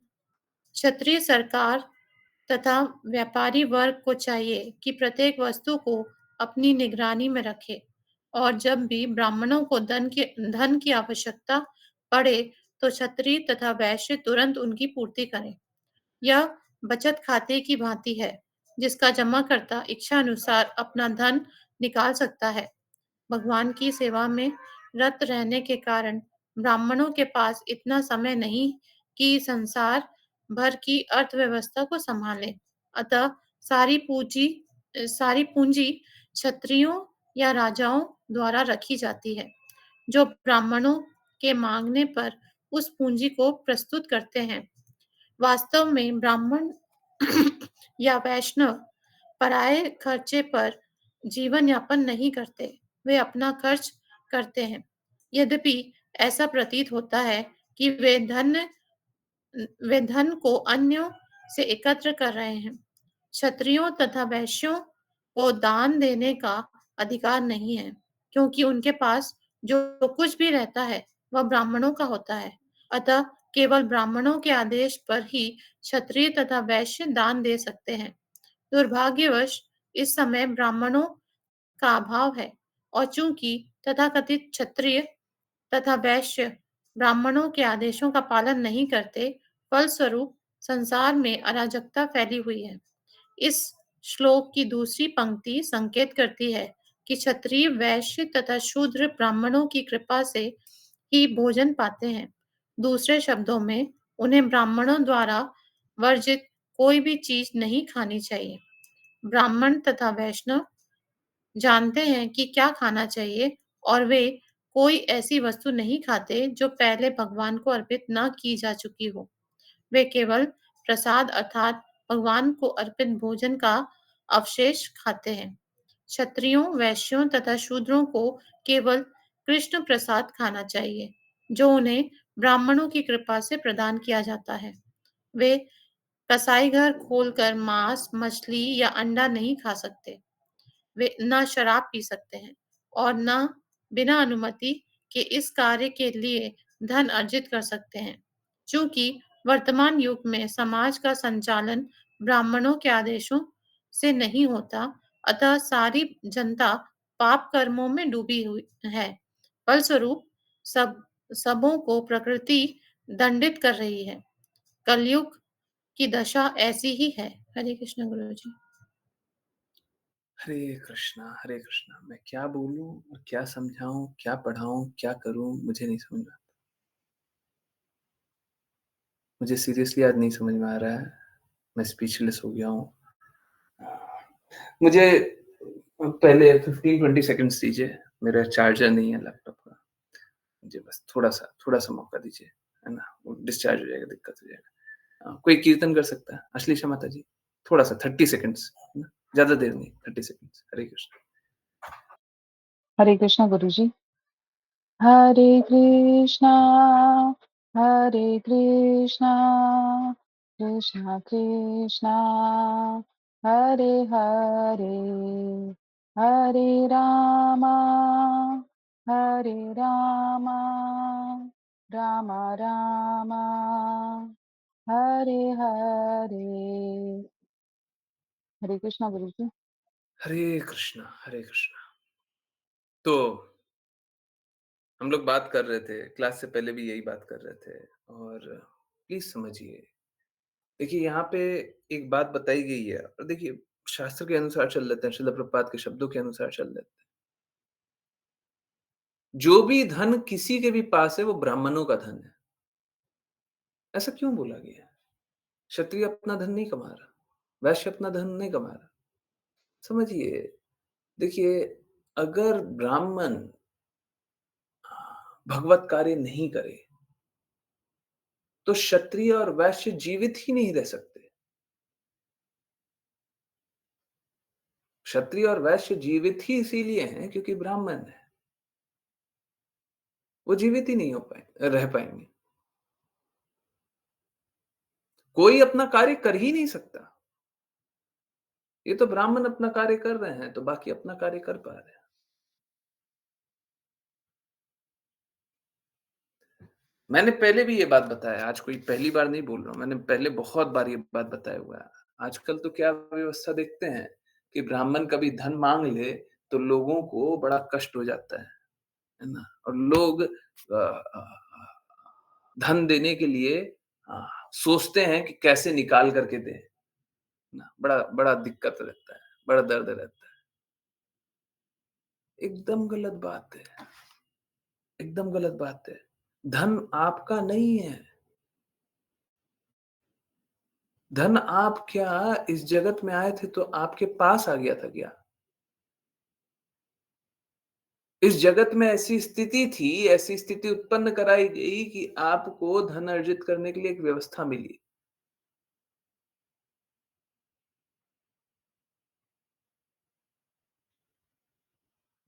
क्षत्रिय सरकार तथा व्यापारी वर्ग को चाहिए कि प्रत्येक वस्तु को अपनी निगरानी में रखे और जब भी ब्राह्मणों को धन की आवश्यकता पड़े, तो क्षत्रिय तथा वैश्य तुरंत उनकी पूर्ति करें। यह बचत खाते की भांति है, जिसका जमाकर्ता इच्छा अनुसार अपना धन निकाल सकता है। भगवान की सेवा में रत रहने के कारण ब्राह्मणों के पास इतना समय नहीं कि संसार भर की अर्थव्यवस्था को संभालें। अतः सारी पूंजी क्षत्रियों या राजाओं द्वारा रखी जाती है, जो ब्राह्मणों के मांगने पर उस पूंजी को प्रस्तुत करते हैं। वास्तव में ब्राह्मण या वैष्णव पराये खर्चे पर जीवन यापन नहीं करते, वे अपना खर्च करते हैं। यद्यपि ऐसा प्रतीत होता है कि वे धन को अन्यों से एकत्र कर रहे हैं। क्षत्रियों तथा वैश्यों को दान देने का अधिकार नहीं है, क्योंकि उनके पास जो कुछ भी रहता है, वह ब्राह्मणों का होता है। अतः केवल ब्राह्मणों के आदेश पर ही क्षत्रिय तथा वैश्य दान दे सकते हैं। दुर्भाग्यवश इस समय ब्राह्मणों का अभाव है और चूंकि तथाकथित क्षत्रिय तथा वैश्य ब्राह्मणों के आदेशों का पालन नहीं करते, फलस्वरूप संसार में अराजकता फैली हुई है। इस श्लोक की दूसरी पंक्ति संकेत करती है कि क्षत्रिय, वैश्य तथा शूद्र ब्राह्मणों की कृपा से ही भोजन पाते हैं। दूसरे शब्दों में, उन्हें ब्राह्मणों द्वारा वर्जित कोई भी चीज नहीं खानी चाहिए। ब्राह्मण तथा वैष्णव जानते हैं कि क्या खाना चाहिए और वे कोई ऐसी वस्तु नहीं खाते जो पहले भगवान को अर्पित न की जा चुकी हो। वे केवल प्रसाद अर्थात भगवान को अर्पित भोजन का अवशेष खाते हैं। क्षत्रियों, वैश्यों तथा शूद्रों को केवल कृष्ण प्रसाद खाना चाहिए, जो उन्हें ब्राह्मणों की कृपा से प्रदान किया जाता है। वे कसाई घर खोलकर मांस, मछली या अंडा नहीं खा सकते। वे न शराब पी सकते हैं और न बिना अनुमति के इस कार्य के लिए धन अर्जित कर सकते हैं। चूंकि वर्तमान युग में समाज का संचालन ब्राह्मणों के आदेशों से नहीं होता, अतः सारी जनता पाप कर्मों में डूबी हुई है। फलस्वरूप सब सबों को प्रकृति दंडित कर रही है। कलयुग की दशा ऐसी ही है। हरे कृष्ण गुरु जी। हरे कृष्णा, हरे कृष्णा। मैं क्या बोलूं और क्या समझाऊं, क्या पढ़ाऊं, क्या करूं, मुझे नहीं समझ में आता। मुझे सीरियसली आज नहीं समझ में आ रहा है। मैं स्पीचलेस हो गया हूँ। मुझे पहले 15-20 सेकंड्स दीजिए। मेरा चार्जर नहीं है लैपटॉप का। मुझे बस थोड़ा सा मौका दीजिए, है ना? वो डिस्चार्ज हो जाएगा, दिक्कत हो जाएगा। कोई कीर्तन कर सकता है? अश्लीषा माता जी, थोड़ा सा 30 सेकंड्स, है ना? ज़्यादा देर नहीं, 30 सेकंड्स। हरे कृष्ण। हरे कृष्णा गुरुजी। हरे कृष्णा हरे कृष्णा कृष्णा कृष्णा हरे हरे हरे रामा हरे रामा राम राम हरे हरे। हरे कृष्णा गुरुजी। हरे कृष्णा, हरे कृष्णा। तो हम लोग बात कर रहे थे, क्लास से पहले भी यही बात कर रहे थे, और प्लीज़ समझिए। देखिए, यहाँ पे एक बात बताई गई है, और देखिए, शास्त्र के अनुसार चल लेते हैं, श्रील प्रभुपाद के शब्दों के अनुसार चल लेते हैं। जो भी धन किसी के भी पास है, वो ब्राह्मणों का धन है। ऐसा क्यों बोला गया है? क्षत्रिय अपना धन नहीं कमा रहा, वैश्य अपना धन नहीं कमा रहा। समझिए, देखिए, अगर ब्राह्मण भगवत कार्य नहीं करे, तो क्षत्रिय और वैश्य जीवित ही नहीं रह सकते। क्षत्रिय और वैश्य जीवित ही इसीलिए हैं क्योंकि ब्राह्मण है। वो जीवित ही नहीं रह पाएंगे। कोई अपना कार्य कर ही नहीं सकता। ये तो ब्राह्मण अपना कार्य कर रहे हैं, तो बाकी अपना कार्य कर पा रहे हैं। मैंने पहले भी ये बात बताया, आज कोई पहली बार नहीं बोल रहा हूँ, मैंने पहले बहुत बार ये बात बताया हुआ है। आजकल तो क्या व्यवस्था देखते हैं कि ब्राह्मण कभी धन मांग ले तो लोगों को बड़ा कष्ट हो जाता है ना? और लोग धन देने के लिए सोचते हैं कि कैसे निकाल करके दें, ना? बड़ा बड़ा दिक्कत रहता है, बड़ा दर्द रहता है। एकदम गलत बात है, एकदम गलत बात है। धन आपका नहीं है। धन आप क्या इस जगत में आए थे तो आपके पास आ गया था क्या? इस जगत में ऐसी स्थिति थी, ऐसी स्थिति उत्पन्न कराई गई कि आपको धन अर्जित करने के लिए एक व्यवस्था मिली।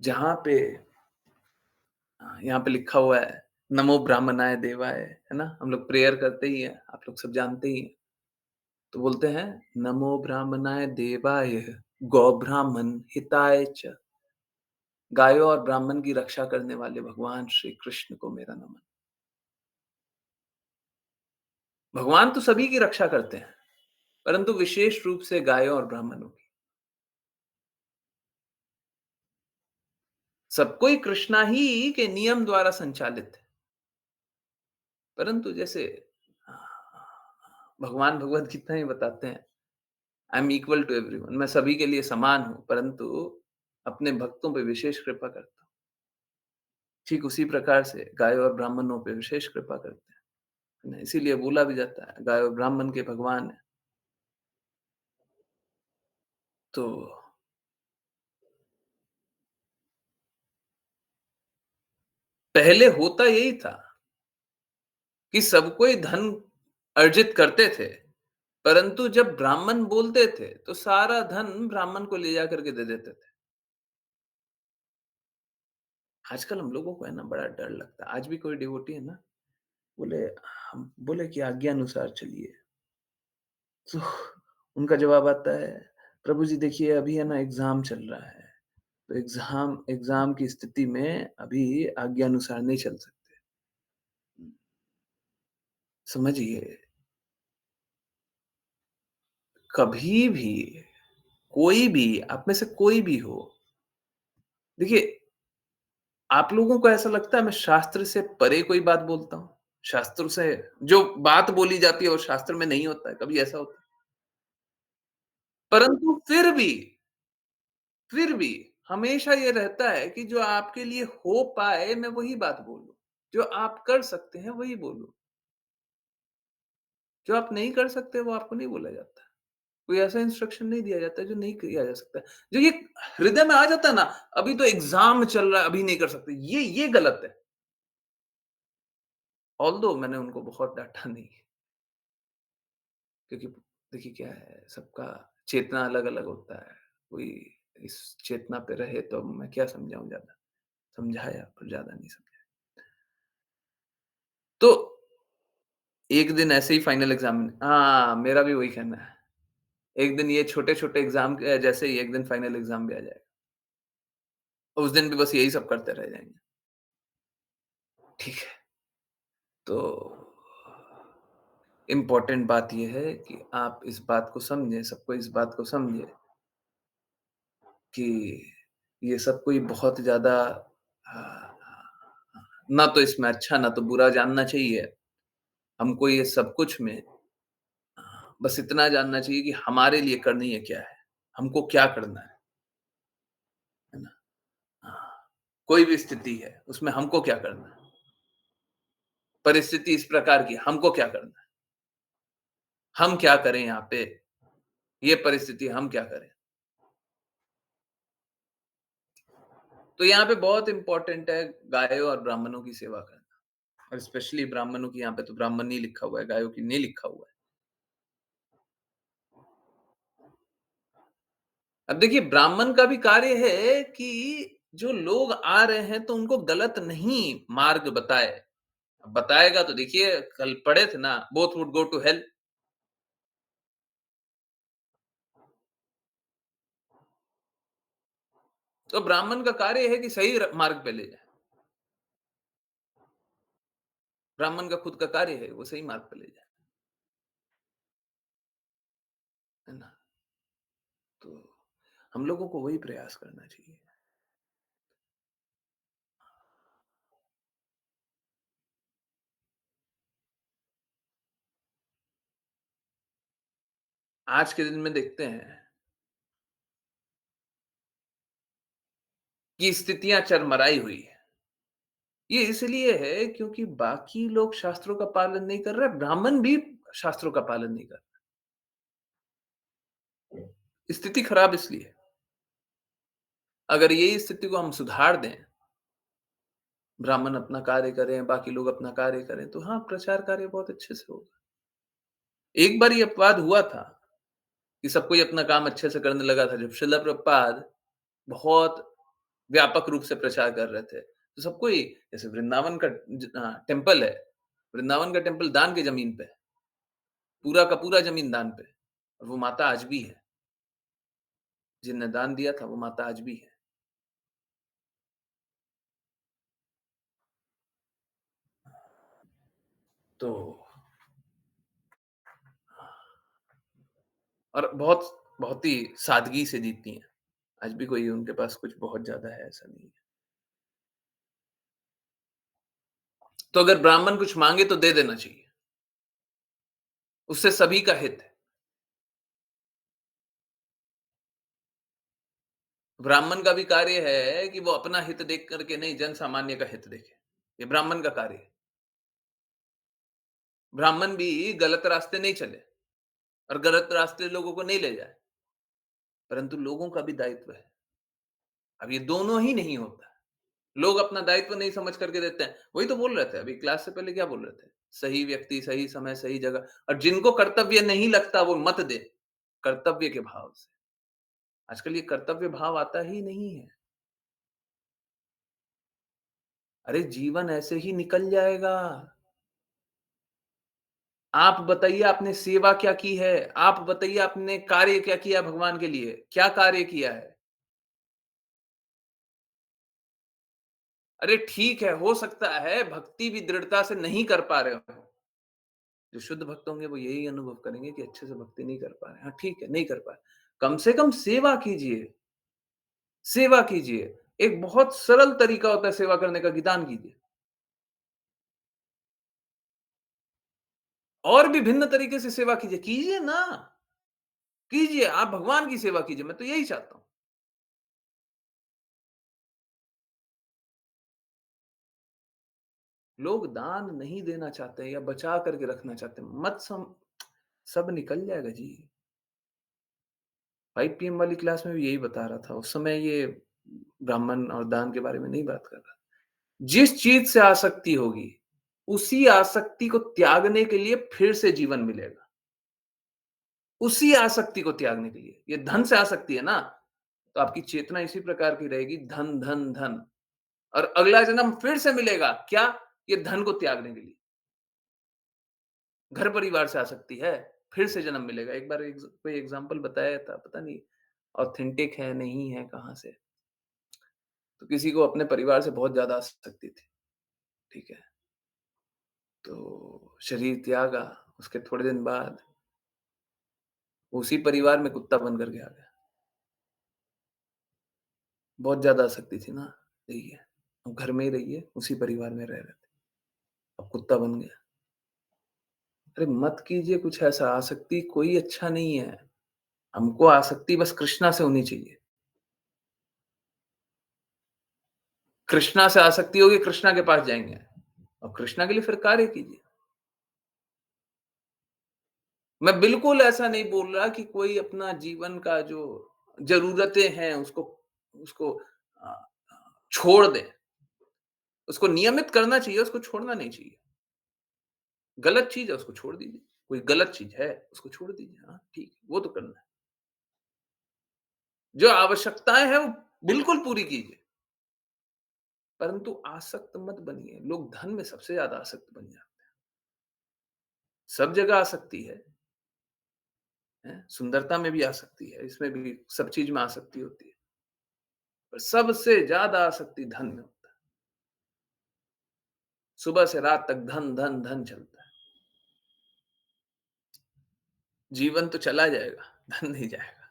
जहाँ पे यहाँ पे लिखा हुआ है, नमो ब्राह्मणाय देवाय, है ना? हम लोग प्रेयर करते ही हैं, आप लोग सब जानते ही हैं। तो बोलते हैं नमो ब्राह्मणाय देवाय गौ ब्राह्मण हिताय च। गायों और ब्राह्मण की रक्षा करने वाले भगवान श्री कृष्ण को मेरा नमन। भगवान तो सभी की रक्षा करते हैं, परंतु विशेष रूप से गायों और ब्राह्मणों की। सब कोई कृष्णा ही के नियम द्वारा संचालित है, परंतु जैसे भगवान भगवत गीता में बताते हैं, I am equal to everyone, मैं सभी के लिए समान हूं, परंतु अपने भक्तों पे विशेष कृपा करता हूं। ठीक उसी प्रकार से गायों और ब्राह्मणों पे विशेष कृपा करते हैं, है ना? इसीलिए बोला भी जाता है गाय और ब्राह्मण के भगवान है। तो पहले होता यही था कि सब कोई धन अर्जित करते थे, परंतु जब ब्राह्मण बोलते थे तो सारा धन ब्राह्मण को ले जाकर के दे देते थे। आजकल हम लोगों को है ना बड़ा डर लगता है। आज भी कोई डिवोटी है ना, बोले हम बोले कि आज्ञा अनुसार चलिए, तो उनका जवाब आता है, प्रभु जी देखिए अभी है ना एग्जाम चल रहा है, तो एग्जाम एग्जाम की स्थिति में अभी आज्ञा अनुसार नहीं चल सकते। समझिए, कभी भी कोई भी आप में से कोई भी हो, देखिए आप लोगों को ऐसा लगता है मैं शास्त्र से परे कोई बात बोलता हूँ, शास्त्र से जो बात बोली जाती है वो शास्त्र में नहीं होता है, कभी ऐसा होता है। परंतु फिर भी हमेशा ये रहता है कि जो आपके लिए हो पाए मैं वही बात बोलूं, जो आप कर सकते हैं वही बोलूं, जो आप नहीं कर सकते वो आपको नहीं बोला जाता। कोई ऐसा इंस्ट्रक्शन नहीं दिया जाता जो नहीं किया जा सकता। जो ये हृदय में आ जाता है ना, अभी तो एग्जाम चल रहा है, अभी नहीं कर सकते, ये गलत है। ऑल्दो मैंने उनको बहुत डांटा नहीं, क्योंकि देखिए क्या है, सबका चेतना अलग-अलग होता है। कोई इस चेतना पे रहे तो मैं क्या समझाऊँ ज़्यादा, समझाया पर ज़्यादा नहीं समझाया। तो एक दिन ऐसे ही फाइनल एग्ज़ाम में हाँ, मेरा भी वही कहना है। एक दिन ये छोटे-छोटे एग्ज़ाम के जैसे ही एक दिन फाइनल एग्ज़ाम भी आ जाएगा। उस दिन भी बस यही सब करते रह जाएँगे। ठीक है, तो इम्पोर्टेंट बात ये है कि आप इस बात को समझें, सबको इस बात को समझे कि ये सब कोई बहुत ज़्यादा ना तो इसमें अच्छा ना तो बुरा जानना चाहिए। हमको ये सब कुछ में बस इतना जानना चाहिए कि हमारे लिए करनीय क्या है, हमको क्या करना है ना? हाँ, कोई भी स्थिति है, उसमें हमको क्या करना है? परिस्थिति इस प्रकार की, हमको क्या करना है? हम क्या करें यहाँ पे? ये परिस्थिति हम क्या करें? तो यहाँ पे बहुत इम्पोर्टेंट है गायों और ब्राह्मणों की सेवा करना, और स्पेशली ब्राह्मणों की। यहाँ पे तो ब्राह्मण नहीं लिखा हुआ है, गायों की नहीं लिखा हुआ है। अब देखिए ब्राह्मण का भी कार्य है कि जो लोग आ रहे हैं तो उनको गलत नहीं मार्ग बताए। अब बताएगा तो देखिए कल पढ़े थे ना, both would go to hell. तो ब्राह्मण का कार्य है कि सही मार्ग पे ले जाए। ब्राह्मण का खुद का कार्य है वो सही मार्ग पे ले जाए, है ना? तो हम लोगों को वही प्रयास करना चाहिए। आज के दिन में देखते हैं कि स्थितियां चरमराई हुई है। ये इसलिए है क्योंकि बाकी लोग शास्त्रों का पालन नहीं कर रहे, ब्राह्मण भी शास्त्रों का पालन नहीं कर रहे। स्थिति खराब इसलिए, अगर यही स्थिति को हम सुधार दें, ब्राह्मण अपना कार्य करें, बाकी लोग अपना कार्य करें, तो हाँ, प्रचार कार्य बहुत अच्छे से होगा। एक बार ये अपवाद हुआ था कि सब कोई अपना काम अच्छे से करने लगा था, जब श्रील प्रभुपाद बहुत व्यापक रूप से प्रचार कर रहे थे। तो सब कोई, जैसे वृंदावन का टेम्पल है, वृंदावन का टेम्पल दान की ज़मीन पे है, पूरा का पूरा ज़मीन दान पे है। और वो माता आज भी है। जिनने दान दिया था वो माता आज भी है। तो और बहुत ही सादगी से जीती हैं। आज भी कोई उनके पास कुछ बहुत ज़्यादा है ऐसा नहीं है। तो अगर ब्राह्मण कुछ माँगे तो दे देना चाहिए। उससे सभी का हित है। ब्राह्मण का भी कार्य है कि वो अपना हित देख करके नहीं, जन सामान्य का हित देखे। ये ब्राह्मण का कार्य है। ब्राह्मण भी गलत रास्ते नहीं चले और गलत रास्ते लोगों को नहीं ले जाए, परंतु लोगों का भी दायित्व है। अब ये दोनों ही नहीं होता। लोग अपना दायित्व नहीं समझ करके देते हैं। वही तो बोल रहे थे, अभी क्लास से पहले क्या बोल रहे थे? सही व्यक्ति, सही समय, सही जगह, और जिनको कर्तव्य नहीं लगता वो मत दे, कर्तव्य के भाव से। आजकल ये कर्तव्य भाव आता ही नहीं है। अरे जीवन ऐसे ही निकल जाएगा। आप बताइए आपने सेवा क्या की है? आप बताइए आपने कार्य क्या किया भगवान के लिए? क्या कार्य किया है? अरे ठीक है, हो सकता है भक्ति भी दृढ़ता से नहीं कर पा रहे हो। जो शुद्ध भक्त होंगे वो यही अनुभव करेंगे कि अच्छे से भक्ति नहीं कर पा रहे हैं। हाँ, ठीक है, नहीं कर पा रहे। कम से कम सेवा कीजिए, सेवा कीजिए। एक बहुत सरल तरीका होता है सेवा करने का कि दान कीजिए। और भी भिन्न तरीके से सेवा कीजिए, कीजिए ना, कीजिए। आप भगवान की सेवा कीजिए, मैं तो यही चाहता हूँ। लोग दान नहीं देना चाहते या बचा करके रखना चाहते हैं। सब निकल जाएगा जी। 5 पीएम वाली क्लास में भी यही बता रहा था। उस समय ये ब्राह्मण और दान के बारे में नहीं बात कर रहा। जिस चीज से आसक्ति होगी, उसी आसक्ति को त्यागने के लिए फिर से जीवन मिलेगा। उसी आसक्ति को त्यागने के लिए। ये धन से आसक्ति है ना, तो आपकी चेतना इसी प्रकार की रहेगी, धन, धन, धन। और अगला जन्म फिर से मिलेगा, क्या? ये धन को त्यागने के लिए। घर परिवार से आसक्ति है, फिर से जन्म मिलेगा। एक बार कोई एग्जाम्पल बताया था, पता नहीं ऑथेंटिक है, नहीं है, कहाँ से। तो किसी को अपने परिवार से बहुत ज़्यादा आसक्ति थी, ठीक है? तो शरीर त्यागा, उसके थोड़े दिन बाद उसी परिवार में कुत्ता बन कर के आ गया। बहुत ज़्यादा आसक्ति थी ना, यही है। अब घर में ही रहिए, उसी परिवार में रह रहे थे। अब कुत्ता बन गया। अरे मत कीजिए कुछ ऐसा, आसक्ति कोई अच्छा नहीं है। हमको आसक्ति बस कृष्णा से होनी चाहिए। कृष्णा से आसक्ति होगी, कृष्णा के पास जाएँगे और कृष्णा के लिए फिर कार्य कीजिए। मैं बिल्कुल ऐसा नहीं बोल रहा कि कोई अपना जीवन का जो ज़रूरतें हैं उसको उसको अ, छोड़ दे। उसको नियमित करना चाहिए, उसको छोड़ना नहीं चाहिए। गलत चीज़ है उसको छोड़ दीजिए। कोई गलत चीज़ है उसको छोड़ दीजिए। हाँ, ठीक है, वो तो करना है। जो आवश्यकताएँ हैं वो बिल्कुल पूरी कीजिए। परंतु आसक्त मत बनिए। लोग धन में सबसे ज़्यादा आसक्त बन जाते हैं। सब जगह आसक्ति है? सुंदरता में भी आसक्ति है, इसमें भी सब चीज़ में आसक्ति होती है। पर सबसे ज़्यादा आसक्ति धन में होता है। सुबह से रात तक धन, धन, धन चलता है। जीवन तो चला जाएगा, धन नहीं जाएगा।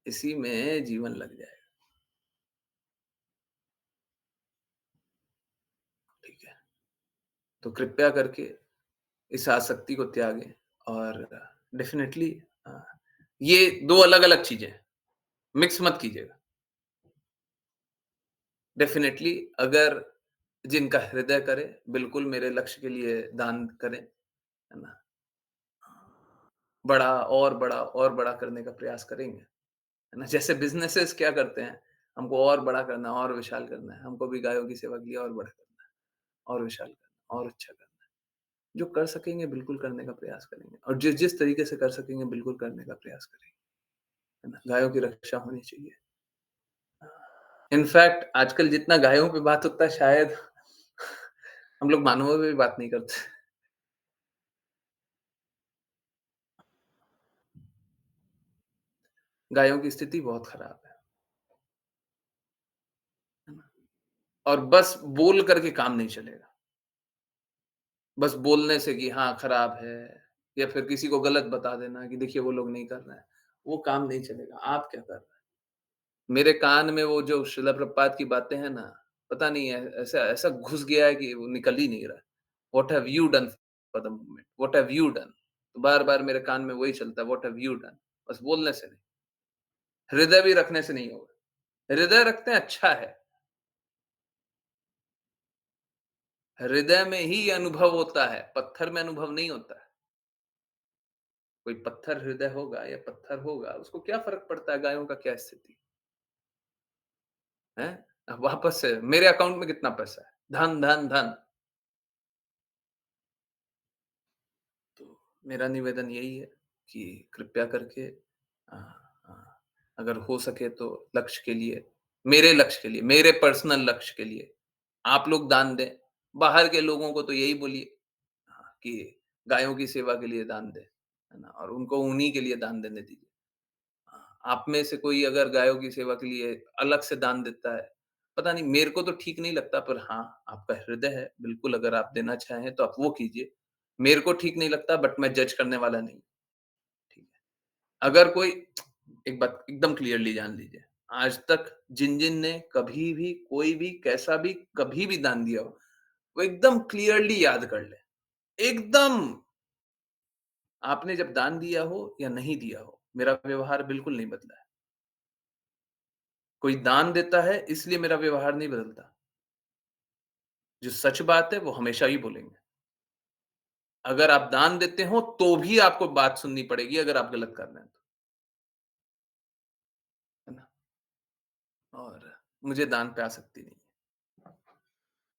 इसी में जीवन लग जाएगा। ठीक है? तो कृपया करके इस आसक्ति को त्यागें और डेफ़िनेटली अ, ये 2 अलग-अलग चीज़ें हैं, मिक्स मत कीजिएगा। डेफ़िनेटली अगर जिनका हृदय करे, बिल्कुल मेरे लक्ष्य के लिए दान करें, है ना? बड़ा और बड़ा करने का प्रयास करेंगे, है ना? जैसे बिज़नेसेस क्या करते हैं, हमको और बड़ा करना है, और विशाल करना है, हमको भी गायों की सेवा के लिए और बड़ा करना है, और विशाल करना है, और अच्छा करना है। जो कर सकेंगे बिल्कुल करने का प्रयास करेंगे और जिस जिस तरीके से कर सकेंगे बिल्कुल करने का प्रयास करेंगे, है ना? गायों की रक्षा होनी चाहिए। इनफैक्ट आजकल जितना गायों पे बात होता है शायद हम लोग मानवों पे भी बात नहीं करते। गायों की स्थिति बहुत खराब है ना? और बस बोल करके काम नहीं चलेगा। बस बोलने से कि हाँ, खराब है या फिर किसी को गलत बता देना कि देखिए वो लोग नहीं कर रहे हैं, वो काम नहीं चलेगा। आप क्या कर रहे हैं? मेरे कान में वो जो शिला प्रपात की बातें हैं ना, पता नहीं है ऐसा ऐसा घुस गया है कि वो निकल ही नहीं रहा है। What have you done for the movement? What have you done? तो बार-बार मेरे कान में वही चलता है, व्हाट हैव यू डन? बस बोलने से नहीं, हृदय भी रखने से नहीं होगा। हृदय रखते हैं अच्छा है, हृदय में ही ये अनुभव होता है, पत्थर में अनुभव नहीं होता है। कोई पत्थर हृदय होगा या पत्थर होगा, उसको क्या फ़र्क पड़ता है गायों का क्या स्थिति, हैं? अब वापस से मेरे अकाउंट में कितना पैसा है? धन, धन, धन। तो मेरा निवेदन यही है कि कृपया करके अ अगर हो सके तो लक्ष्य के लिए, मेरे लक्ष्य के लिए, मेरे पर्सनल लक्ष्य के लिए आप लोग दान दें। बाहर के लोगों को तो यही बोलिए कि गायों की सेवा के लिए दान दें, है ना? और उनको उन्हीं के लिए दान देने दीजिए। आप में से कोई अगर गायों की सेवा के लिए अलग से दान देता है, पता नहीं मेरे को तो ठीक नहीं लगता पर हाँ, आपका हृदय है, बिल्कुल अगर आप देना चाहें तो आप वो कीजिए। मेरे को ठीक नहीं लगता बट मैं जज करने वाला नहीं, ठीक है। अगर कोई एक बात एकदम क्लियरली जान लीजिए, आज तक जिन-जिन ने कभी भी, कोई भी, कैसा भी, कभी भी दान दिया हो, वो एकदम क्लियरली याद कर लें। एकदम आपने जब दान दिया हो या नहीं दिया हो, मेरा व्यवहार बिल्कुल नहीं बदला है। कोई दान देता है इसलिए मेरा व्यवहार नहीं बदलता। जो सच बात है वो हमेशा ही बोलेंगे। अगर आप दान देते हो तो भी आपको बात सुननी पड़ेगी अगर आप गलत कर रहे हैं तो, है ना? और मुझे दान पे आसक्ति नहीं है,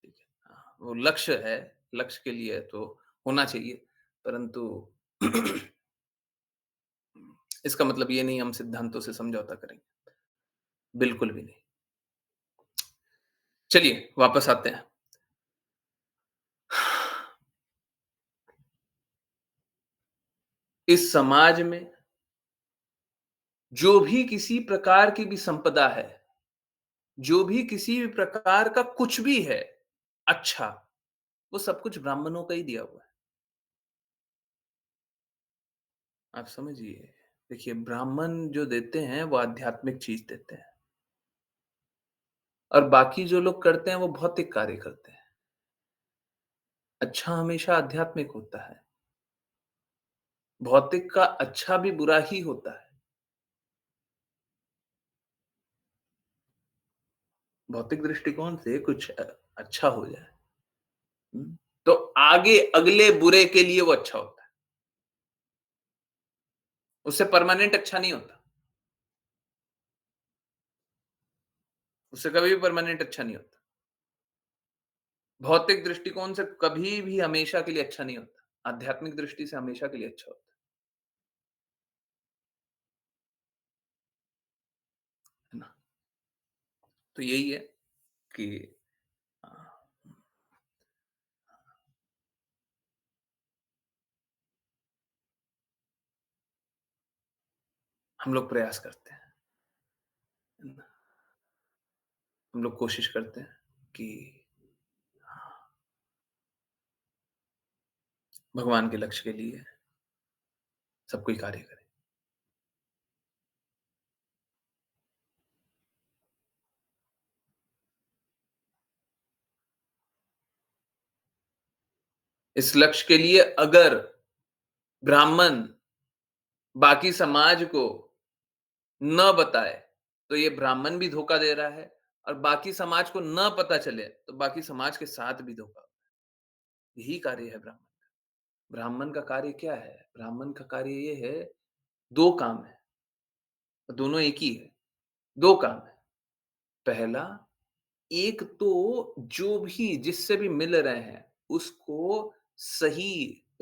ठीक है। हाँ, वो लक्ष्य है, लक्ष्य के लिए तो होना चाहिए, परंतु इसका मतलब ये नहीं हम सिद्धांतों से समझौता करेंगे, बिल्कुल भी नहीं। चलिए वापस आते हैं। इस समाज में जो भी किसी प्रकार की भी संपदा है, जो भी किसी भी प्रकार का कुछ भी है, अच्छा, वो सब कुछ ब्राह्मणों का ही दिया हुआ है। आप समझिए, देखिए ब्राह्मण जो देते हैं वो आध्यात्मिक चीज़ देते हैं और बाकी जो लोग करते हैं वो भौतिक कार्य करते हैं। अच्छा हमेशा आध्यात्मिक होता है, भौतिक का अच्छा भी बुरा ही होता है। भौतिक दृष्टिकोण से कुछ अच्छा हो जाए, तो आगे अगले बुरे के लिए वो अच्छा होता है। उससे परमानेंट अच्छा नहीं होता, उससे कभी भी परमानेंट अच्छा नहीं होता। भौतिक दृष्टिकोण से कभी भी हमेशा के लिए अच्छा नहीं होता, आध्यात्मिक दृष्टि से हमेशा के लिए अच्छा होता है ना? तो यही है कि अ, हम लोग प्रयास करते हैं, है ना? हम लोग कोशिश करते हैं कि भगवान के लक्ष्य के लिए सब कोई कार्य करे। इस लक्ष्य के लिए अगर ब्राह्मण बाकी समाज को न बताए, तो ये ब्राह्मण भी धोखा दे रहा है और बाकी समाज को न पता चले, तो बाकी समाज के साथ भी धोखा। यही कार्य है ब्राह्मण का। ब्राह्मण का कार्य क्या है? ब्राह्मण का कार्य ये है, 2 काम है, दोनों एक ही है। 2 काम है। पहला, एक तो जो भी जिससे भी मिल रहे हैं, उसको सही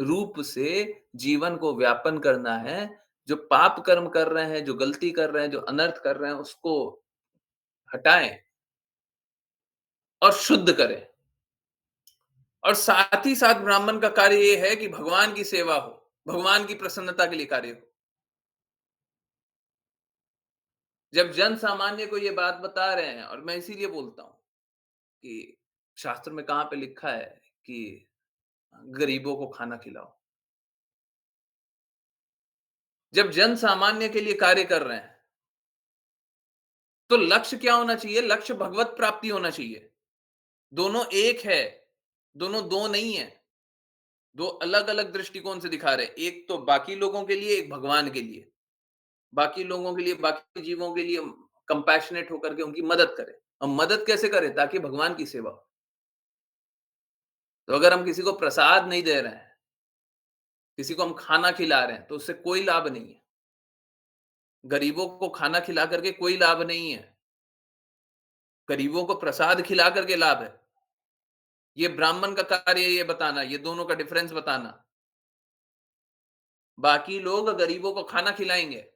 रूप से जीवन को व्यापन करना है। जो पाप कर्म कर रहे हैं, जो गलती कर रहे हैं, जो अनर्थ कर रहे हैं, उसको हटाएँ और शुद्ध करें। और साथ ही साथ ब्राह्मण का कार्य ये है कि भगवान की सेवा हो, भगवान की प्रसन्नता के लिए कार्य हो। जब जन सामान्य को ये बात बता रहे हैं, और मैं इसीलिए बोलता हूँ कि शास्त्र में कहाँ पे लिखा है कि गरीबों को खाना खिलाओ। जब जन सामान्य के लिए कार्य कर रहे हैं, तो लक्ष्य क्या होना चाहिए? लक्ष्य भगवत प्राप्ति होना चाहिए। दोनों एक है, दोनों दो नहीं है। दो अलग-अलग दृष्टिकोण से दिखा रहे हैं। एक तो बाकी लोगों के लिए, एक भगवान के लिए। बाकी लोगों के लिए, बाकी जीवों के लिए कंपैशनेट होकर के उनकी मदद करें। और मदद कैसे करें? ताकि भगवान की सेवा हो। तो अगर हम किसी को प्रसाद नहीं दे रहे हैं, किसी को हम खाना खिला रहे हैं, तो उससे कोई लाभ नहीं है। गरीबों को खाना खिला करके कोई लाभ नहीं है। गरीबों को प्रसाद खिला करके लाभ है। ये ब्राह्मण का कार्य है ये बताना, ये दोनों का डिफरेंस बताना। बाकी लोग गरीबों को खाना खिलाएंगे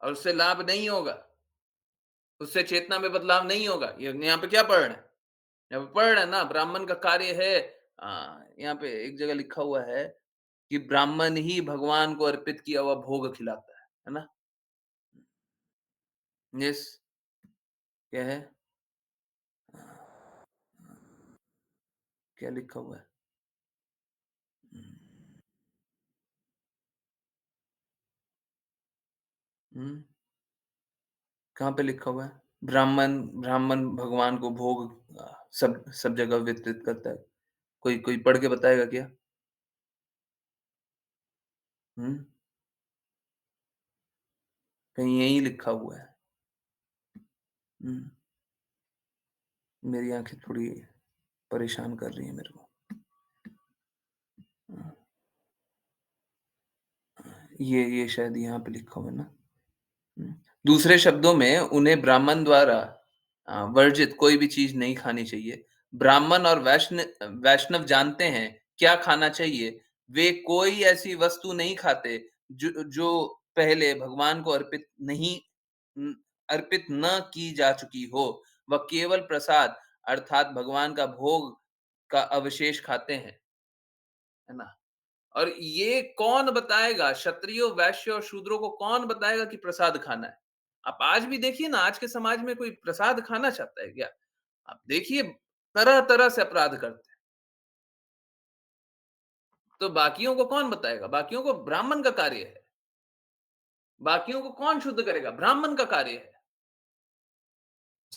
और उससे लाभ नहीं होगा, उससे चेतना में बदलाव नहीं होगा। ये यहाँ पे क्या पढ़ रहे हैं? यहाँ पे पढ़ रहे हैं ना, ब्राह्मण का कार्य है। यहाँ पे एक जगह लिखा हुआ है कि ब्राह्मण ही भगवान को अर्पित किया हुआ भोग खिलाता है ना? यस, क्या है? क्या लिखा हुआ है? हम्म, कहाँ पे लिखा हुआ है? ब्राह्मण ब्राह्मण भगवान को भोग सब सब जगह वितरित करता है। कोई कोई पढ़ के बताएगा क्या? हम्म, कहीं यही लिखा हुआ है। हम्म, मेरी आंखें थोड़ी परेशान कर रही है मेरे को। ये शायद यहाँ पे लिखा हुआ है ना। हम्म, दूसरे शब्दों में उन्हें ब्राह्मण द्वारा वर्जित कोई भी चीज नहीं खानी चाहिए। ब्राह्मण और वैष्णव जानते हैं क्या खाना चाहिए। वे कोई ऐसी वस्तु नहीं खाते जो पहले भगवान को न- अर्पित न की जा चुकी हो। वह केवल प्रसाद अर्थात भगवान का भोग का अवशेष खाते हैं, है ना? और ये कौन बताएगा? क्षत्रियो, वैश्य और शूद्रों को कौन बताएगा कि प्रसाद खाना है? आप आज भी देखिए ना, आज के समाज में कोई प्रसाद खाना चाहता है क्या? आप देखिए, तरह-तरह से अपराध करते हैं। तो बाकियों को कौन बताएगा? बाकियों को ब्राह्मण का कार्य है। बाकियों को कौन शुद्ध करेगा? ब्राह्मण का कार्य है।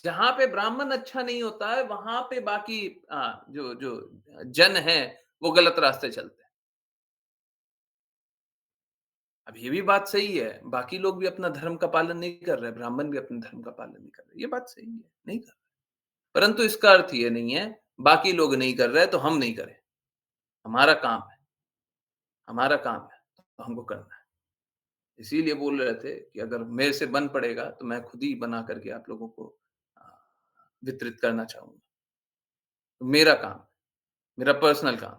जहाँ पे ब्राह्मण अच्छा नहीं होता है, वहाँ पे बाकी जो जो जन हैं, वो गलत रास्ते चलते हैं। अब ये भी बात सही है, बाकी लोग भी अपना धर्म का पालन नहीं कर रहे, ब्राह्मण भी अपने धर्म का पालन नहीं कर रहे। ये बात सही है, नहीं कर रहे। परंतु इसका अर्थ ये नहीं है, बाकी लोग नहीं कर रहे तो हम नहीं करें। हमारा काम है, हमारा काम है, तो हमको करना है। इसीलिए बोल रहे थे कि अगर मेरे से बन पड़ेगा तो मैं खुद ही बना करके आप लोगों को अ, वितरित करना चाहूँगा। तो मेरा काम, मेरा पर्सनल काम।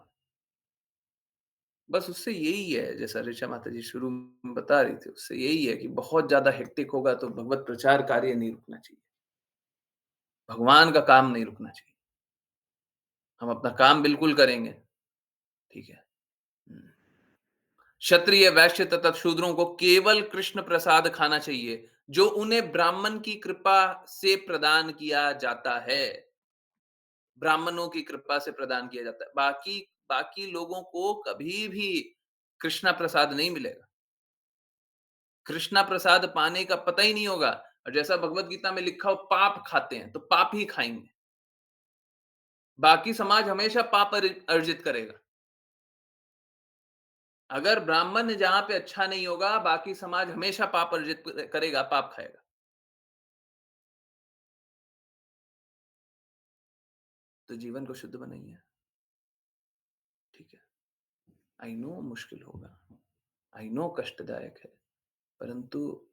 बस उससे यही है, जैसा ऋचा माताजी शुरू में बता रही थी, उससे यही है कि बहुत ज़्यादा हेक्टिक होगा तो भगवत प्रचार कार्य नहीं रुकना चाहिए। भगवान का काम नहीं रुकना चाहिए। हम अपना काम बिल्कुल करेंगे, ठीक है। हुँ। क्षत्रिय, वैश्य तथा शूद्रों को केवल कृष्ण प्रसाद खाना चाहिए, जो उन्हें ब्राह्मण की कृपा से प्रदान किया जाता है। ब्राह्मणों की कृपा से प्रदान किया जाता है। बाकी बाकी लोगों को कभी भी कृष्णा प्रसाद नहीं मिलेगा। कृष्णा प्रसाद पाने का पता ही नहीं होगा। और जैसा भगवत गीता में लिखा हो, पाप खाते हैं, तो पाप ही खाएँगे। बाकी समाज हमेशा पाप अर्जित करेगा। अगर ब्राह्मण जहाँ पे अच्छा नहीं होगा, बाकी समाज हमेशा पाप अर्जित करेगा, पाप खाएगा। तो जीवन को शुद्ध बनाइए, ठीक है। आई नो मुश्किल होगा, आई नो कष्टदायक है, परंतु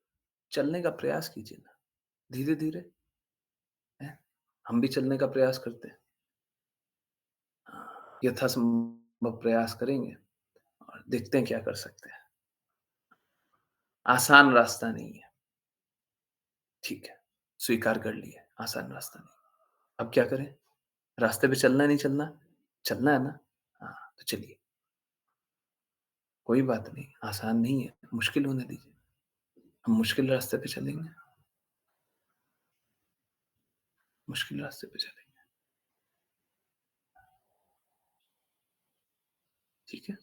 चलने का प्रयास कीजिए ना, धीरे-धीरे, हैं? हम भी चलने का प्रयास करते हैं। यथासंभव प्रयास करेंगे और देखते हैं क्या कर सकते हैं। आसान रास्ता नहीं है, ठीक है, स्वीकार कर लिए, आसान रास्ता नहीं। अब क्या करें? रास्ते पे चलना है, नहीं चलना? चलना है ना? हाँ, तो चलिए, कोई बात नहीं, आसान नहीं है, मुश्किल होने दीजिए। हम मुश्किल रास्ते पे चलेंगे, मुश्किल रास्ते पे चलेंगे। ठीक है?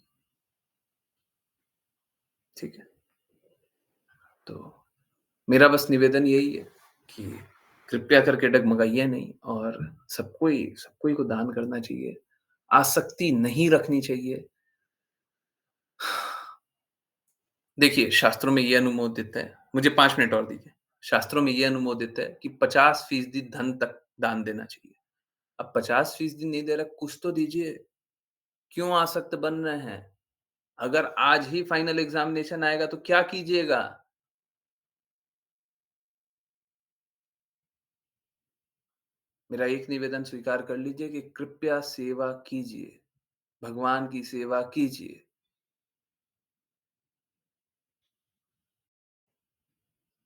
ठीक है। तो मेरा बस निवेदन यही है कि कृपया करके डगमगाइए नहीं और सबको ही को दान करना चाहिए। आसक्ति नहीं रखनी चाहिए। देखिए, शास्त्रों में ये अनुमोदित है, मुझे 5 मिनट और दीजिए। शास्त्रों में ये अनुमोदित है कि 50% धन तक दान देना चाहिए। अब 50% नहीं दे रहा, कुछ तो दीजिए। क्यों आसक्त बन रहे हैं? अगर आज ही फाइनल एग्ज़ामिनेशन आएगा तो क्या कीजिएगा? मेरा एक निवेदन स्वीकार कर लीजिए कि कृपया सेवा कीजिए, भगवान की सेवा कीजिए।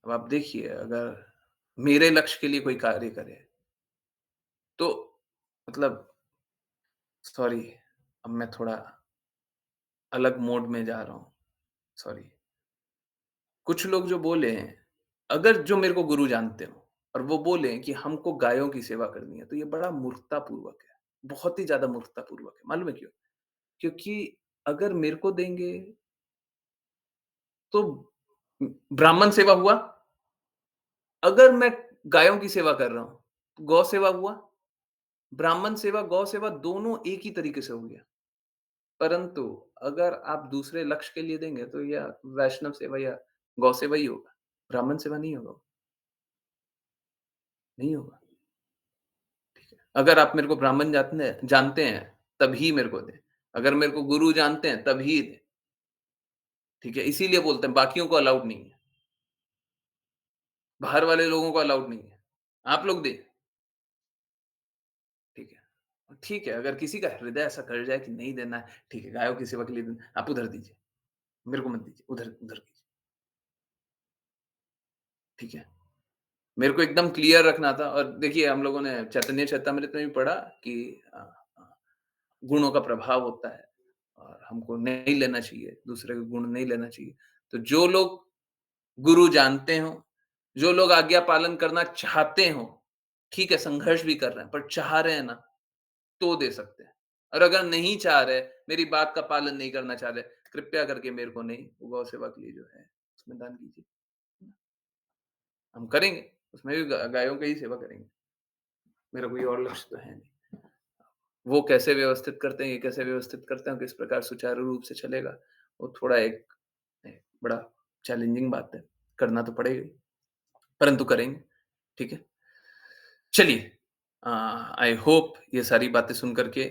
अब आप देखिए, अगर मेरे लक्ष्य के लिए कोई कार्य करे, तो मतलब सॉरी, अब मैं थोड़ा अलग मोड में जा रहा हूँ, सॉरी। कुछ लोग जो बोले हैं, अगर जो मेरे को गुरु जानते हों और वो बोलें कि हमको गायों की सेवा करनी है, तो ये बड़ा मूर्खतापूर्वक है। बहुत ही ज़्यादा मूर्खतापूर्वक है। मालूम है क्यों? क्योंकि अगर मेरे को देंगे, तो ब्राह्मण सेवा हुआ। अगर मैं गायों की सेवा कर रहा हूँ, तो गौ सेवा हुआ। ब्राह्मण सेवा, गौ सेवा दोनों एक ही तरीके से हो गया। परंतु अगर आप दूसरे लक्ष्य के लिए देंगे, तो या वैष्णव सेवा या गौ सेवा ही होगा। ब्राह्मण सेवा नहीं होगा, नहीं होगा। अगर आप मेरे को ब्राह्मण जानते हैं, तभी मेरे को दें। अगर मेरे को गुरु जानते हैं, तभी दें। ठीक है? इसीलिए बोलते हैं बाकियों को अलाउड नहीं है। बाहर वाले लोगों को अलाउड नहीं है। आप लोग दें। ठीक है। ठीक है, अगर किसी का हृदय ऐसा कर जाए कि नहीं देना है, ठीक है, गायों की सेवा के लिए देना, आप उधर दीजिए। मेरे को मत दीजिए, उधर उधर दीजिए। ठीक है? मेरे को एकदम क्लियर रखना था और देखिए हम लोगों ने चैतन्य चेतामृत में भी पढ़ा कि अ अ, गुणों का प्रभाव होता है और हमको नहीं लेना चाहिए, दूसरे के गुण नहीं लेना चाहिए। तो जो लोग गुरु जानते हों, जो लोग आज्ञा पालन करना चाहते हों, ठीक है, संघर्ष भी कर रहे हैं, पर चाह रहे हैं ना, तो दे सकते हैं। और अगर नहीं चाह रहे, मेरी बात का पालन नहीं करना चाह रहे, कृपया करके मेरे को नहीं, गौ सेवा के लिए जो है, उसमें दान कीजिए। हम करेंगे, उसमें भी गायों की ही सेवा करेंगे। मेरा कोई और लक्ष्य तो है नहीं। वो कैसे व्यवस्थित करते हैं, ये कैसे व्यवस्थित करते हैं, किस प्रकार सुचारू रूप से चलेगा, वो थोड़ा एक बड़ा चैलेंजिंग बात है। करना तो पड़ेगा ही, परंतु करेंगे, ठीक है? चलिए आई होप ये सारी बातें सुन कर के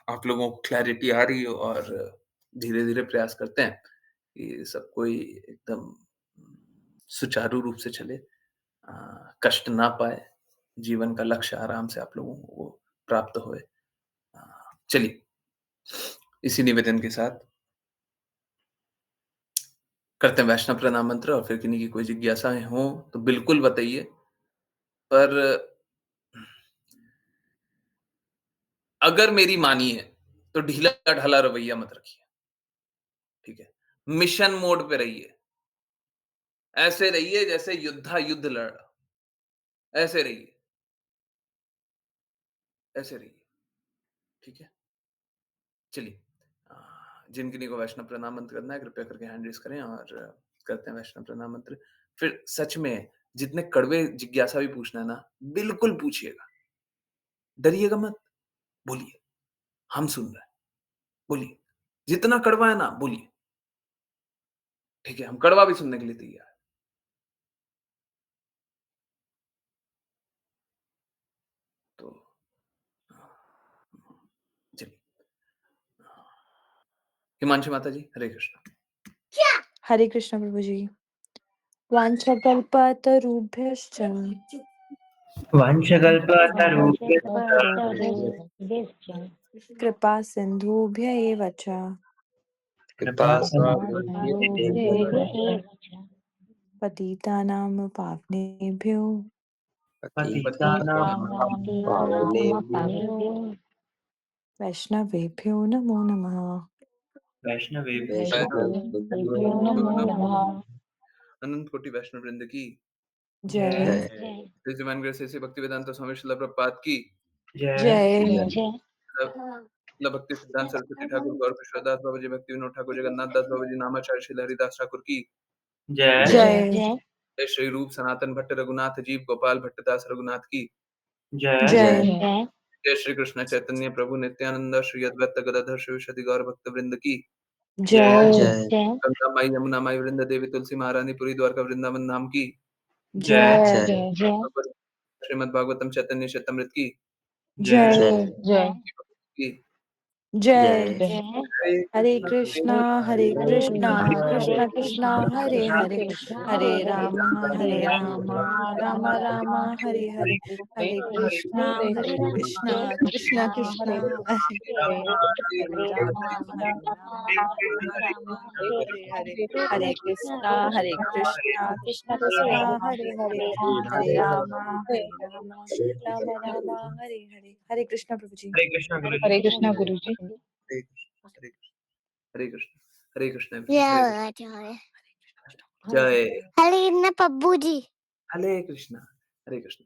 आप लोगों को क्लैरिटी आ रही हो और धीरे-धीरे प्रयास करते हैं कि सब कोई एकदम सुचारू रूप से चले, कष्ट ना पाए, जीवन का लक्ष्य आराम से आप लोगों को प्राप्त होए। चलिए, इसी निवेदन के साथ करते हैं वैष्णव प्रणाम मंत्र और फिर किन्हीं की कोई जिज्ञासाएँ हों, तो बिल्कुल बताइए। पर अगर मेरी मानिए, तो ढीला-ढाला रवैया मत रखिए, ठीक है? मिशन मोड पे रहिए। ऐसे रहिए जैसे योद्धा युद्ध लड़ रहा, ऐसे रहिए, ऐसे रहिए, ठीक है? चलिए जिन-किन्हीं को वैष्णव प्रणाम मंत्र करना है, कृपया करके हैंड रेज़ करें और करते हैं वैष्णव प्रणाम मंत्र। फिर सच में जितने कड़वे जिज्ञासा भी पूछना है ना, बिल्कुल पूछिएगा। डरिएगा मत, बोलिए, हम सुन रहे हैं, बोलिए। जितना कड़वा है ना, बोलिए, ठीक है? हम कड़वा भी सुनने के लिए तैयार हैं। तो चलिए। हिमांशु माता जी, हरे कृष्ण। हरे कृष्ण प्रभु जी। वाञ्छकल्पतरुभ्यश्च वाञ्छकल्पतरुभ्यश्च कृपा सिन्धुभ्य एव च पतितानां पावनेभ्यो पतितानां वैष्णवेभ्यो नमो नमः। वैष्णवेभ्यो वैष्णवेभ्यो नमो नमः। अनंत कोटि वैष्णव वृंद की जय श्री divine grace ऐसी भक्तिवेदांत स्वामी श्रील प्रभुपाद की जय श्रील भक्ति सिद्धांत सरस्वती ठाकुर गौर कृष्णदास बाबा जी भक्ति विनोद ठाकुर जगन्नाथ दास बाबा जी नामाचार्य श्री हरिदास ठाकुर की जय जय जय श्री रूप सनातन भट्ट रघुनाथ जीव गोपाल भट्टदास रघुनाथ की जय जय जय श्री कृष्ण चैतन्य प्रभु नित्यानंद श्री अद्वैत गदाधर शिव गौर भक्त वृंद की जय गंगा माई यमुना माई वृंद देवी तुलसी महारानी पुरी द्वारका वृंदावन धाम की जय श्रीमद् भागवतम चैतन्य चैतमृत की जय की जय हरे हरे कृष्ण कृष्णा कृष्ण कृष्णा हरे हरे हरे राम राम राम हरे हरे हरे कृष्णा कृष्ण कृष्ण हरे राम राम हरे हरे हरे कृष्णा कृष्ण कृष्ण हरे हरे हरे राम राम राम हरे हरे हरे कृष्णा प्रभु जी। हरे कृष्णा गुरु जी। हरे कृष्णा गुरु जी। हरे कृष्ण हरे कृष्ण हरे कृष्ण जय हरे पब्बू जी हरे कृष्णा हरे कृष्ण।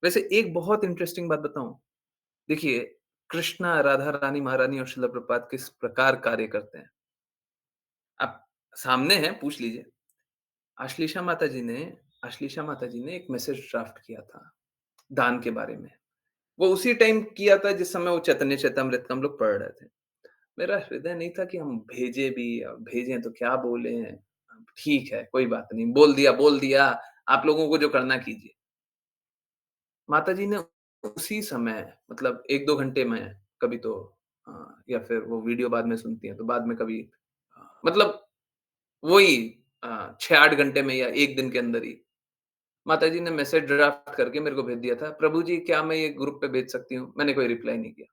वैसे एक बहुत इंटरेस्टिंग बात बताऊं, देखिए कृष्णा राधा रानी महारानी और श्रील प्रभुपाद किस प्रकार कार्य करते हैं, आप सामने हैं, पूछ लीजिए। आश्लेषा माता जी ने एक मैसेज ड्राफ्ट किया था दान के बारे में। वो उसी टाइम किया था जिस समय वो चैतन्य चैतामृत हम लोग पढ़ रहे थे। मेरा हृदय नहीं था कि हम भेजे भी, अब भेजें तो क्या बोलें? ठीक है, कोई बात नहीं, बोल दिया, आप लोगों को जो करना कीजिए। माताजी ने उसी समय मतलब 1-2 घंटे में कभी तो या फिर वो वीडियो बाद में सुनती हैं, तो बाद में कभी मतलब वही 6-8 घंटे में या 1 दिन के अंदर ही माताजी ने मैसेज ड्राफ्ट करके मेरे को भेज दिया था, "प्रभु जी, क्या मैं ये ग्रुप पे भेज सकती हूँ?" मैंने कोई रिप्लाई नहीं किया।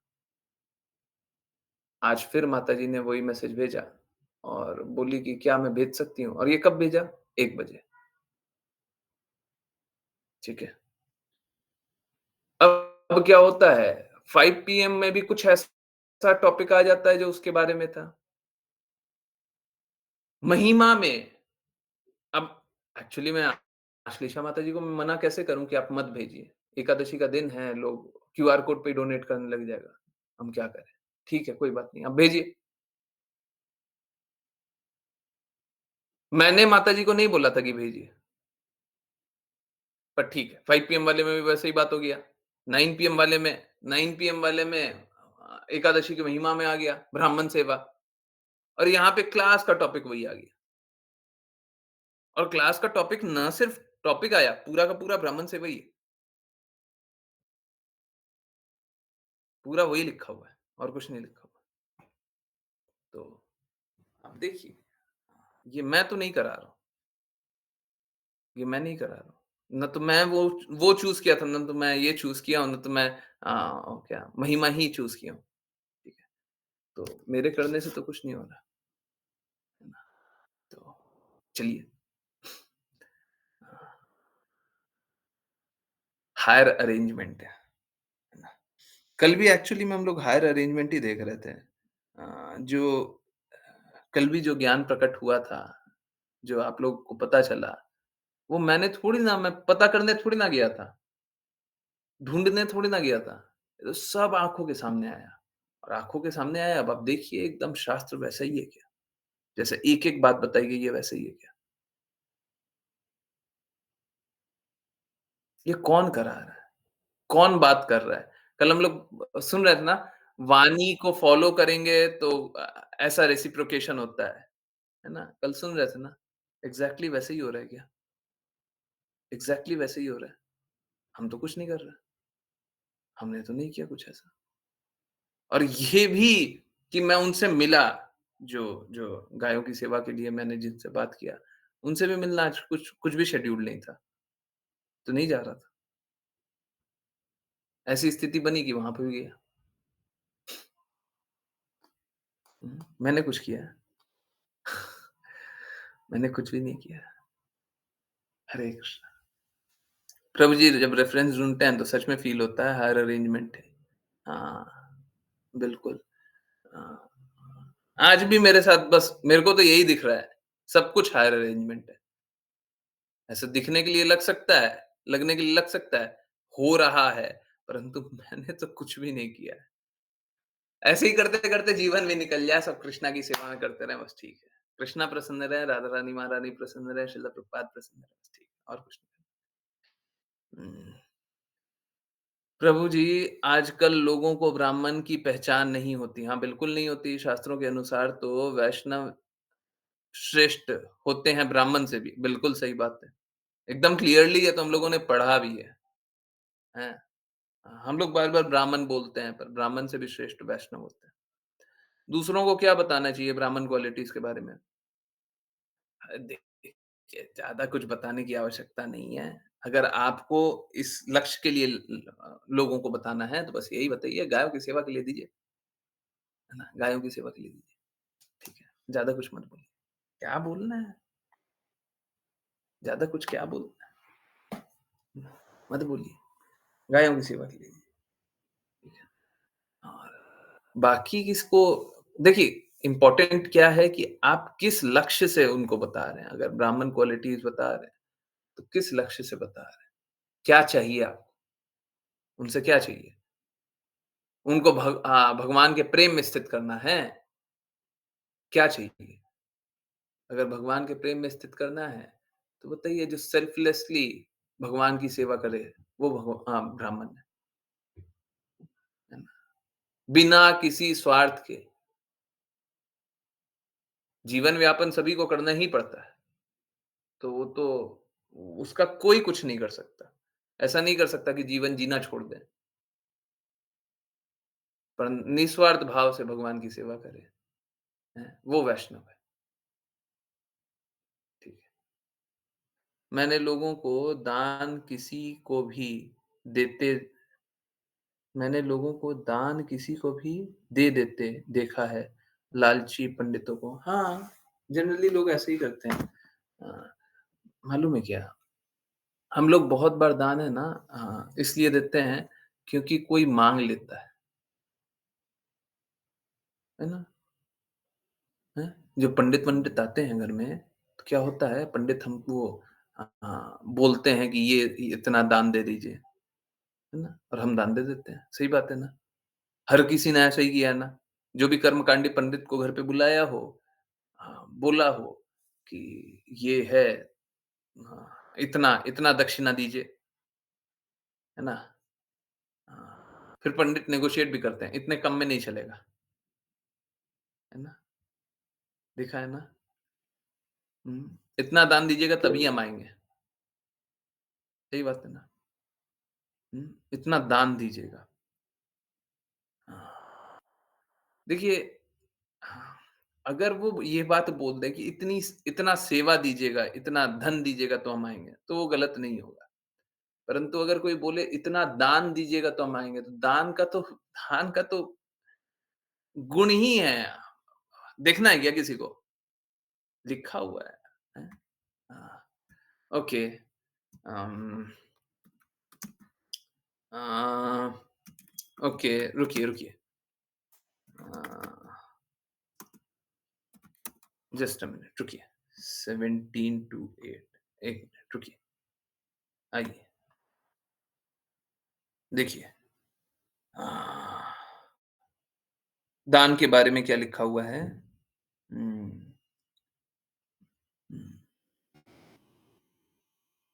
आज फिर माताजी ने वही मैसेज भेजा और बोली कि, "क्या मैं भेज सकती हूँ?" और ये कब भेजा? 1 बजे। ठीक है। अब क्या होता है 5 पीएम में भी कुछ ऐसा टॉपिक आ जाता है जो उसके बारे में था। महिमा में अब एक्चुअली मैं आश्लेषा माता जी को मना कैसे करूं कि आप मत भेजिए। एकादशी का दिन है, लोग क्यूआर कोड पे डोनेट करने लग जाएगा। हम क्या करें? ठीक है, कोई बात नहीं, आप भेजिए। मैंने माता जी को नहीं बोला था कि भेजिए। पर ठीक है, 5 पीएम वाले में भी वैसे ही बात हो गया। 9 पीएम वाले में 9 पीएम वाले में एकादशी की महिमा में आ गया, ब्राह्मण सेवा। और यहाँ पे क्लास का टॉपिक वही आ गया। और क्लास का टॉपिक ना सिर्फ टॉपिक आया, पूरा का पूरा ब्राह्मण सेवा ही है। पूरा वही लिखा हुआ है और कुछ नहीं लिखा हुआ। तो आप देखिए, ये मैं तो नहीं करा रहा हूँ, ये मैं नहीं करा रहा हूँ। ना तो मैं वो चूज़ किया था, ना तो मैं ये चूज़ किया हूँ, ना तो मैं क्या महिमा ही चूज़ किया हूँ। ठीक है, तो मेरे करने से तो कुछ नहीं हो रहा, है ना? तो चलिए हायर अरेंजमेंट है ना? कल भी एक्चुअली में हम लोग हायर अरेंजमेंट ही देख रहे थे। कल भी जो ज्ञान प्रकट हुआ था, जो आप लोग को पता चला, वो मैं पता करने थोड़ी ना गया था, ढूँढने थोड़ी ना गया था। ये तो सब आँखों के सामने आया और आँखों के सामने आया, अब आप देखिए एकदम शास्त्र वैसा ही है क्या? जैसे एक-एक बात बताई गई है वैसा ही है क्या? ये कौन करा रहा है? कौन बात कर रहा है? कल हम लोग सुन रहे थे ना, वाणी को फ़ॉलो करेंगे तो ऐसा रेसिप्रोकेशन होता है ना? कल सुन रहे थे ना? एग्ज़ैक्टली वैसे ही हो रहा है क्या? एग्ज़ैक्टली वैसे ही हो रहा है। हम तो कुछ नहीं कर रहे। हमने तो नहीं किया कुछ ऐसा। और ये भी कि मैं उनसे मिला, जो जो गायों की सेवा के लिए मैंने जिनसे बात किया, उनसे भी मिलना आज कुछ कुछ भी शेड्यूल नहीं था, तो नहीं जा रहा था। ऐसी स्थिति बनी कि वहाँ पे भी गया। मैंने कुछ किया है? मैंने कुछ भी नहीं किया है। हरे कृष्ण। प्रभु जी जब रेफ़रेंस ढूँढते हैं तो सच में फ़ील होता है हायर अरेंजमेंट है। हाँ, बिल्कुल। हाँ, आज भी मेरे साथ बस मेरे को तो यही दिख रहा है, सब कुछ हायर अरेंजमेंट है। ऐसा दिखने के लिए लग सकता है, लगने के लिए लग सकता है, हो रहा है, परंतु मैंने तो कुछ भी नहीं किया है। ऐसे ही करते-करते जीवन भी निकल जाए, सब कृष्णा की सेवा में करते रहें, बस ठीक है। कृष्णा प्रसन्न रहें, राधा रानी, महारानी प्रसन्न रहें, श्रील प्रभुपाद प्रसन्न रहें, बस ठीक है, और कुछ नहीं। प्रभु जी, आजकल लोगों को ब्राह्मण की पहचान नहीं होती। हाँ, बिल्कुल नहीं होती। शास्त्रों के अनुसार तो वैष्णव श्रेष्ठ होते हैं ब्राह्मण से भी, बिल्कुल सही बात है। एकदम क्लियरली ये तो हम लोगों ने पढ़ा भी है, हैं? हम लोग बार-बार ब्राह्मण बोलते हैं, पर ब्राह्मण से भी श्रेष्ठ वैष्णव होते हैं। दूसरों को क्या बताना चाहिए ब्राह्मण क्वालिटीज़ के बारे में? देखिए, ज़्यादा कुछ बताने की आवश्यकता नहीं है। अगर आपको इस लक्ष्य के लिए लोगों को बताना है, तो बस यही बताइए, गायों की सेवा के लिए दीजिए, है ना? गायों की सेवा के लिए दीजिए, ठीक है? ज़्यादा कुछ मत बोलिए। क्या बोलना है? ज़्यादा कुछ क्या बोलना है? मत बोलिए, गायों की सेवा के लिए दीजिए, ठीक है? और बाकी किसको देखिए, इम्पोर्टेंट क्या है कि आप किस लक्ष्य से उनको बता रहे हैं। अगर ब्राह्मण क्वालिटीज़ बता रहे हैं, तो किस लक्ष्य से बता रहे हैं? क्या चाहिए आपको? उनसे क्या चाहिए? उनको भगवान के प्रेम में स्थित करना है? क्या चाहिए? अगर भगवान के प्रेम में स्थित करना है, तो बताइए जो सेल्फलेसली भगवान की सेवा करे, वो ब्राह्मण है ना? बिना किसी स्वार्थ के। जीवन व्यापन सभी को करना ही पड़ता है, तो वो तो उसका कोई कुछ नहीं कर सकता। ऐसा नहीं कर सकता कि जीवन जीना छोड़ दें, पर निस्वार्थ भाव से भगवान की सेवा करें, हैं? वो वैष्णव है, ठीक है। मैंने लोगों को दान किसी को भी देते मैंने लोगों को दान किसी को भी दे देते देखा है, लालची पंडितों को। हाँ, जनरली लोग ऐसे ही करते हैं। अ, मालूम है क्या? हम लोग बहुत बार दान है ना इसलिए देते हैं क्योंकि कोई माँग लेता है ना? हैं? जो पंडित-वंडित आते हैं घर में, तो क्या होता है पंडित हमको बोलते हैं कि ये इतना दान दे दीजिए, है ना? और हम दान दे देते हैं, सही बात है ना? हर किसी ने ऐसा ही किया है ना? जो भी कर्मकांडी पंडित को घर पे बुलाया हो बोला हो कि ये है इतना इतना दक्षिणा दीजिए, है ना? फिर पंडित नेगोशिएट भी करते हैं, इतने कम में नहीं चलेगा, है ना? देखा है ना? इतना दान दीजिएगा तभी हम आएँगे, सही बात है ना? इतना दान दीजिएगा। हाँ, देखिए हाँ, अगर वो ये बात बोल दे कि इतना सेवा दीजिएगा, इतना धन दीजिएगा तो हम आएँगे, तो वो गलत नहीं होगा। परंतु अगर कोई बोले इतना दान दीजिएगा तो हम आएँगे, तो दान का तो गुण ही है। देखना है क्या किसी को? लिखा हुआ है। हैं? हाँ, ओके अम, अ, ओके रुकिए। अ, जस्ट अ मिनट रुकिए। 17 टू 8 1 मिनट रुकिए, आइए, देखिए। अ, दान के बारे में क्या लिखा हुआ है? हुँ, हुँ,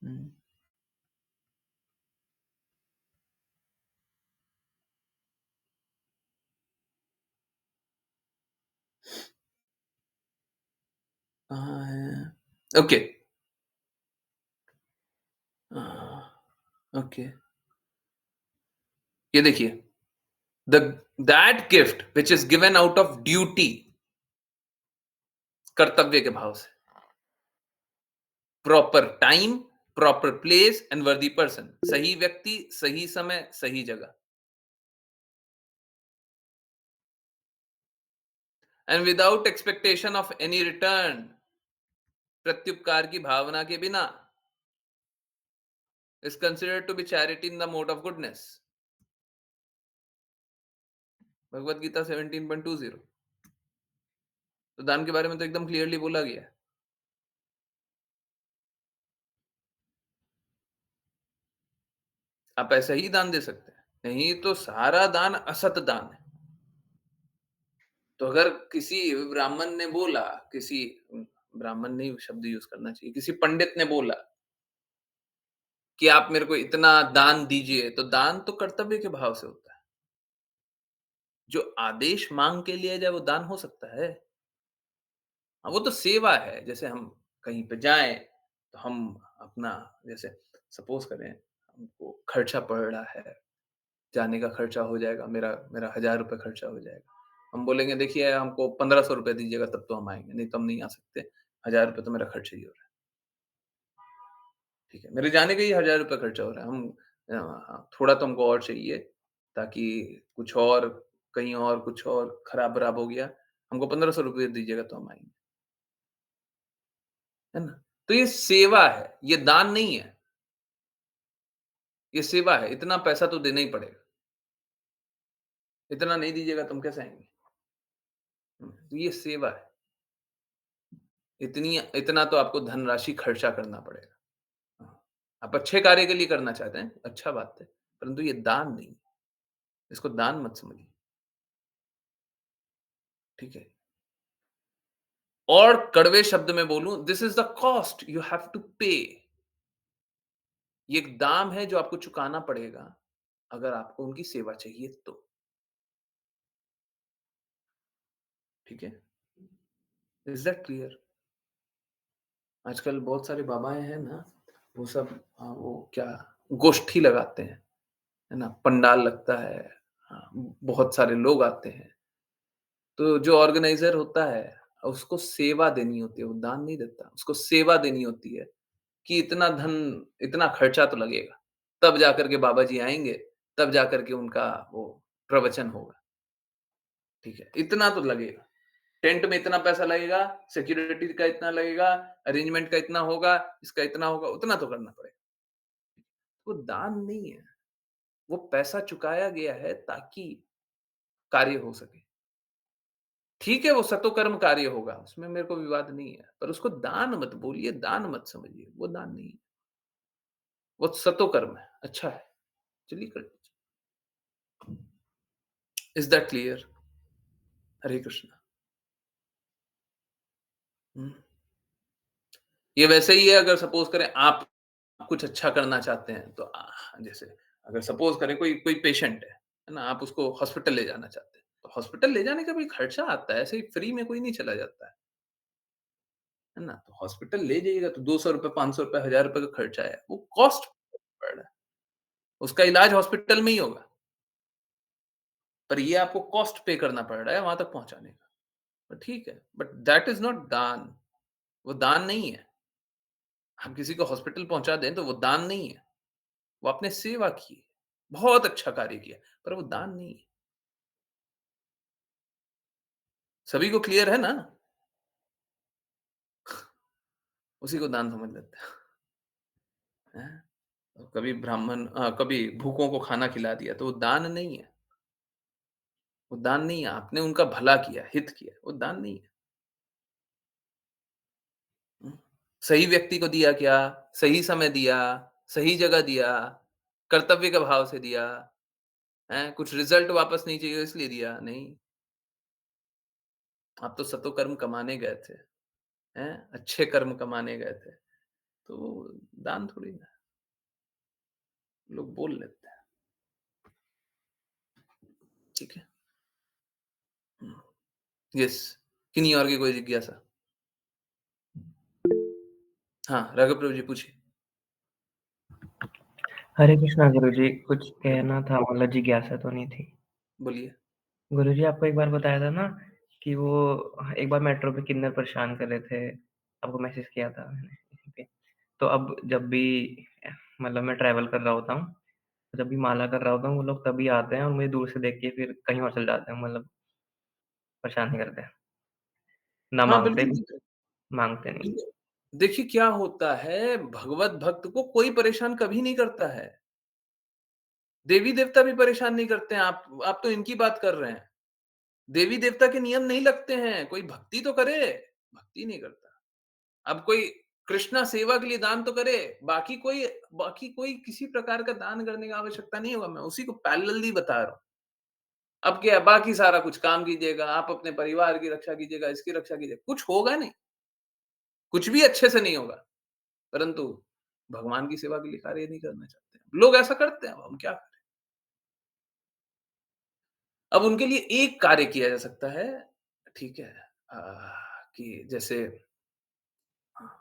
हुँ। कहाँ है? ओके। अ, ओके, ये देखिए। The that gift which is given out of duty कर्तव्य के भाव से। Proper time, proper place and worthy person. सही व्यक्ति, सही समय, सही जगह। And without expectation of any return. प्रत्युपकार की भावना के बिना। Is considered to be charity in the mode of goodness. Bhagavad Gita 17.20। तो दान के बारे में तो एकदम क्लियरली बोला गया है। आप ऐसा ही दान दे सकते हैं, नहीं तो सारा दान असत दान है। तो अगर किसी ब्राह्मण ने बोला, किसी ब्राह्मण नहीं शब्द यूज़ करना चाहिए, किसी पंडित ने बोला कि आप मेरे को इतना दान दीजिए, तो दान तो कर्तव्य के भाव से होता है। जो आदेश माँग के लिया जाए वो दान हो सकता है। हाँ, वो तो सेवा है, जैसे हम कहीं पे जाएँ, तो हम अपना जैसे सपोज़ करें हमको खर्चा पड़ रहा है, जाने का खर्चा हो जाएगा, मेरा मेरा ₹1000 खर्चा हो जाएगा। हम बोलेंगे देखिए हमको ₹1500 दीजिएगा तब तो हम आएँगे, नहीं तो हम नहीं आ सकते, ₹1000 तो मेरा खर्चा ही हो रहा है। ठीक है, मेरे जाने के ही ₹1000 खर्चा हो रहा है, हम हाँ, थोड़ा तो हमको और चाहिए ताकि कुछ और कहीं और कुछ और खराब-वराब हो गया, हमको ₹1500 दीजिएगा तो हम आएँगे, है ना? तो ये सेवा है, ये दान नहीं है, ये सेवा है, इतना पैसा तो देना ही पड़ेगा, इतना नहीं दीजिएगा तो हम कैसे आएँगे? तो ये सेवा है, इतना तो आपको धनराशि खर्चा करना पड़ेगा। हाँ, आप अच्छे कार्य के लिए करना चाहते हैं, अच्छा बात है, परंतु ये दान नहीं है, इसको दान मत समझिए, ठीक है? और कड़वे शब्द में बोलूं, this is the cost you have to pay. ये एक दाम है जो आपको चुकाना पड़ेगा अगर आपको उनकी सेवा चाहिए तो। ठीक है, इज दैट क्लियर? आजकल बहुत सारे बाबाएं हैं ना, वो सब वो क्या गोष्ठी लगाते हैं, है ना, पंडाल लगता है, हाँ, बहुत सारे लोग आते हैं, तो जो ऑर्गेनाइजर होता है उसको सेवा देनी होती है, वो दान नहीं देता, उसको सेवा देनी होती है कि इतना धन, इतना खर्चा तो लगेगा, तब जाकर के बाबा जी आएँगे, तब जाकर के उनका वो प्रवचन होगा, ठीक है? इतना तो लगेगा, टेंट में इतना पैसा लगेगा, सिक्योरिटी का इतना लगेगा, अरेंजमेंट का इतना होगा, इसका इतना होगा, उतना तो करना पड़ेगा। वो दान नहीं है, वो पैसा चुकाया गया है ताकि कार्य हो सके। ठीक है, वो सतोकर्म कार्य होगा, उसमें मेरे को विवाद नहीं है, पर उसको दान मत बोलिए, दान मत समझिए, वो दान नहीं है, वो सतोकर्म है, अच्छा है, चलिए कर लीजिए। Is that clear? Hare Krishna. हुँ। ये वैसे ही है अगर सपोज़ करें आप कुछ अच्छा करना चाहते हैं तो जैसे अगर सपोज़ करें कोई कोई पेशेंट है ना? आप उसको हॉस्पिटल ले जाना चाहते हैं, तो हॉस्पिटल ले जाने का भी खर्चा आता है, ऐसे ही फ्री में कोई नहीं चला जाता है ना? तो हॉस्पिटल ले जाइएगा तो ₹200 ₹500 ₹1000 का खर्चा है, वो कॉस्ट पड़ रहा है, उसका इलाज हॉस्पिटल में ही होगा, पर ये आपको कॉस्ट पे करना पड़ रहा है वहाँ तक पहुँचाने का, तो ठीक है, बट दैट इज़ नॉट दान, वो दान नहीं है। हम किसी को हॉस्पिटल पहुँचा दें तो वो दान नहीं है, वो आपने सेवा की है, बहुत अच्छा कार्य किया, पर वो दान नहीं है। सभी को क्लियर है ना? उसी को दान समझ लेते हैं, हैं? कभी कभी भूखों को खाना खिला दिया तो वो दान नहीं है, वो दान नहीं है, आपने उनका भला किया, हित किया, वो दान नहीं है। हुँ, सही व्यक्ति को दिया क्या? सही समय दिया, सही जगह दिया, कर्तव्य के भाव से दिया, हैं? कुछ रिज़ल्ट वापस नहीं चाहिए इसलिए दिया, नहीं। आप तो सतोकर्म कमाने गए थे, हैं? अच्छे कर्म कमाने गए थे, तो दान थोड़ी ना है, लोग बोल लेते हैं, ठीक है? हुँ, यस, किन्हीं और की कोई जिज्ञासा? हाँ, राघव प्रभु जी पूछिए। हरे कृष्णा गुरुजी, कुछ कहना था मतलब जिज्ञासा तो नहीं थी। बोलिए। गुरुजी आपको एक बार बताया था ना कि वो एक बार मेट्रो पे किन्नर परेशान कर रहे थे, आपको मैसेज किया था मैंने इसी पे। तो अब जब भी मतलब मैं ट्रैवल कर रहा होता हूँ, जब भी माला कर रहा होता हूँ, वो लोग तभी आते हैं और मुझे दूर से देख के फिर कहीं और चले जाते हैं, मतलब परेशान नहीं करते। ना हाँ, माँगते बिल्कुल, भी, बिल्कुल। माँगते नहीं। देखिए देखिए क्या होता है, भगवत भक्त को कोई परेशान कभी नहीं करता है। देवी-देवता भी परेशान नहीं करते हैं, आप तो इनकी बात कर रहे हैं। देवी-देवता के नियम नहीं लगते हैं, कोई भक्ति तो करे, भक्ति नहीं करता। अब कोई कृष्णा सेवा के लिए दान तो करे, बाकी कोई किसी प्रकार का दान करने की आवश्यकता नहीं होगा। मैं उसी को पैरेलली बता रहा हूँ। अब क्या है, बाकी सारा कुछ काम कीजिएगा, आप अपने परिवार की रक्षा कीजिएगा, इसकी रक्षा कीजिएगा, कुछ होगा नहीं, कुछ भी अच्छे से नहीं होगा। परंतु भगवान की सेवा के लिए कार्य नहीं करना चाहते। लोग ऐसा करते हैं, अब हम क्या करें? अब उनके लिए एक कार्य किया जा सकता है, ठीक है? अ, कि जैसे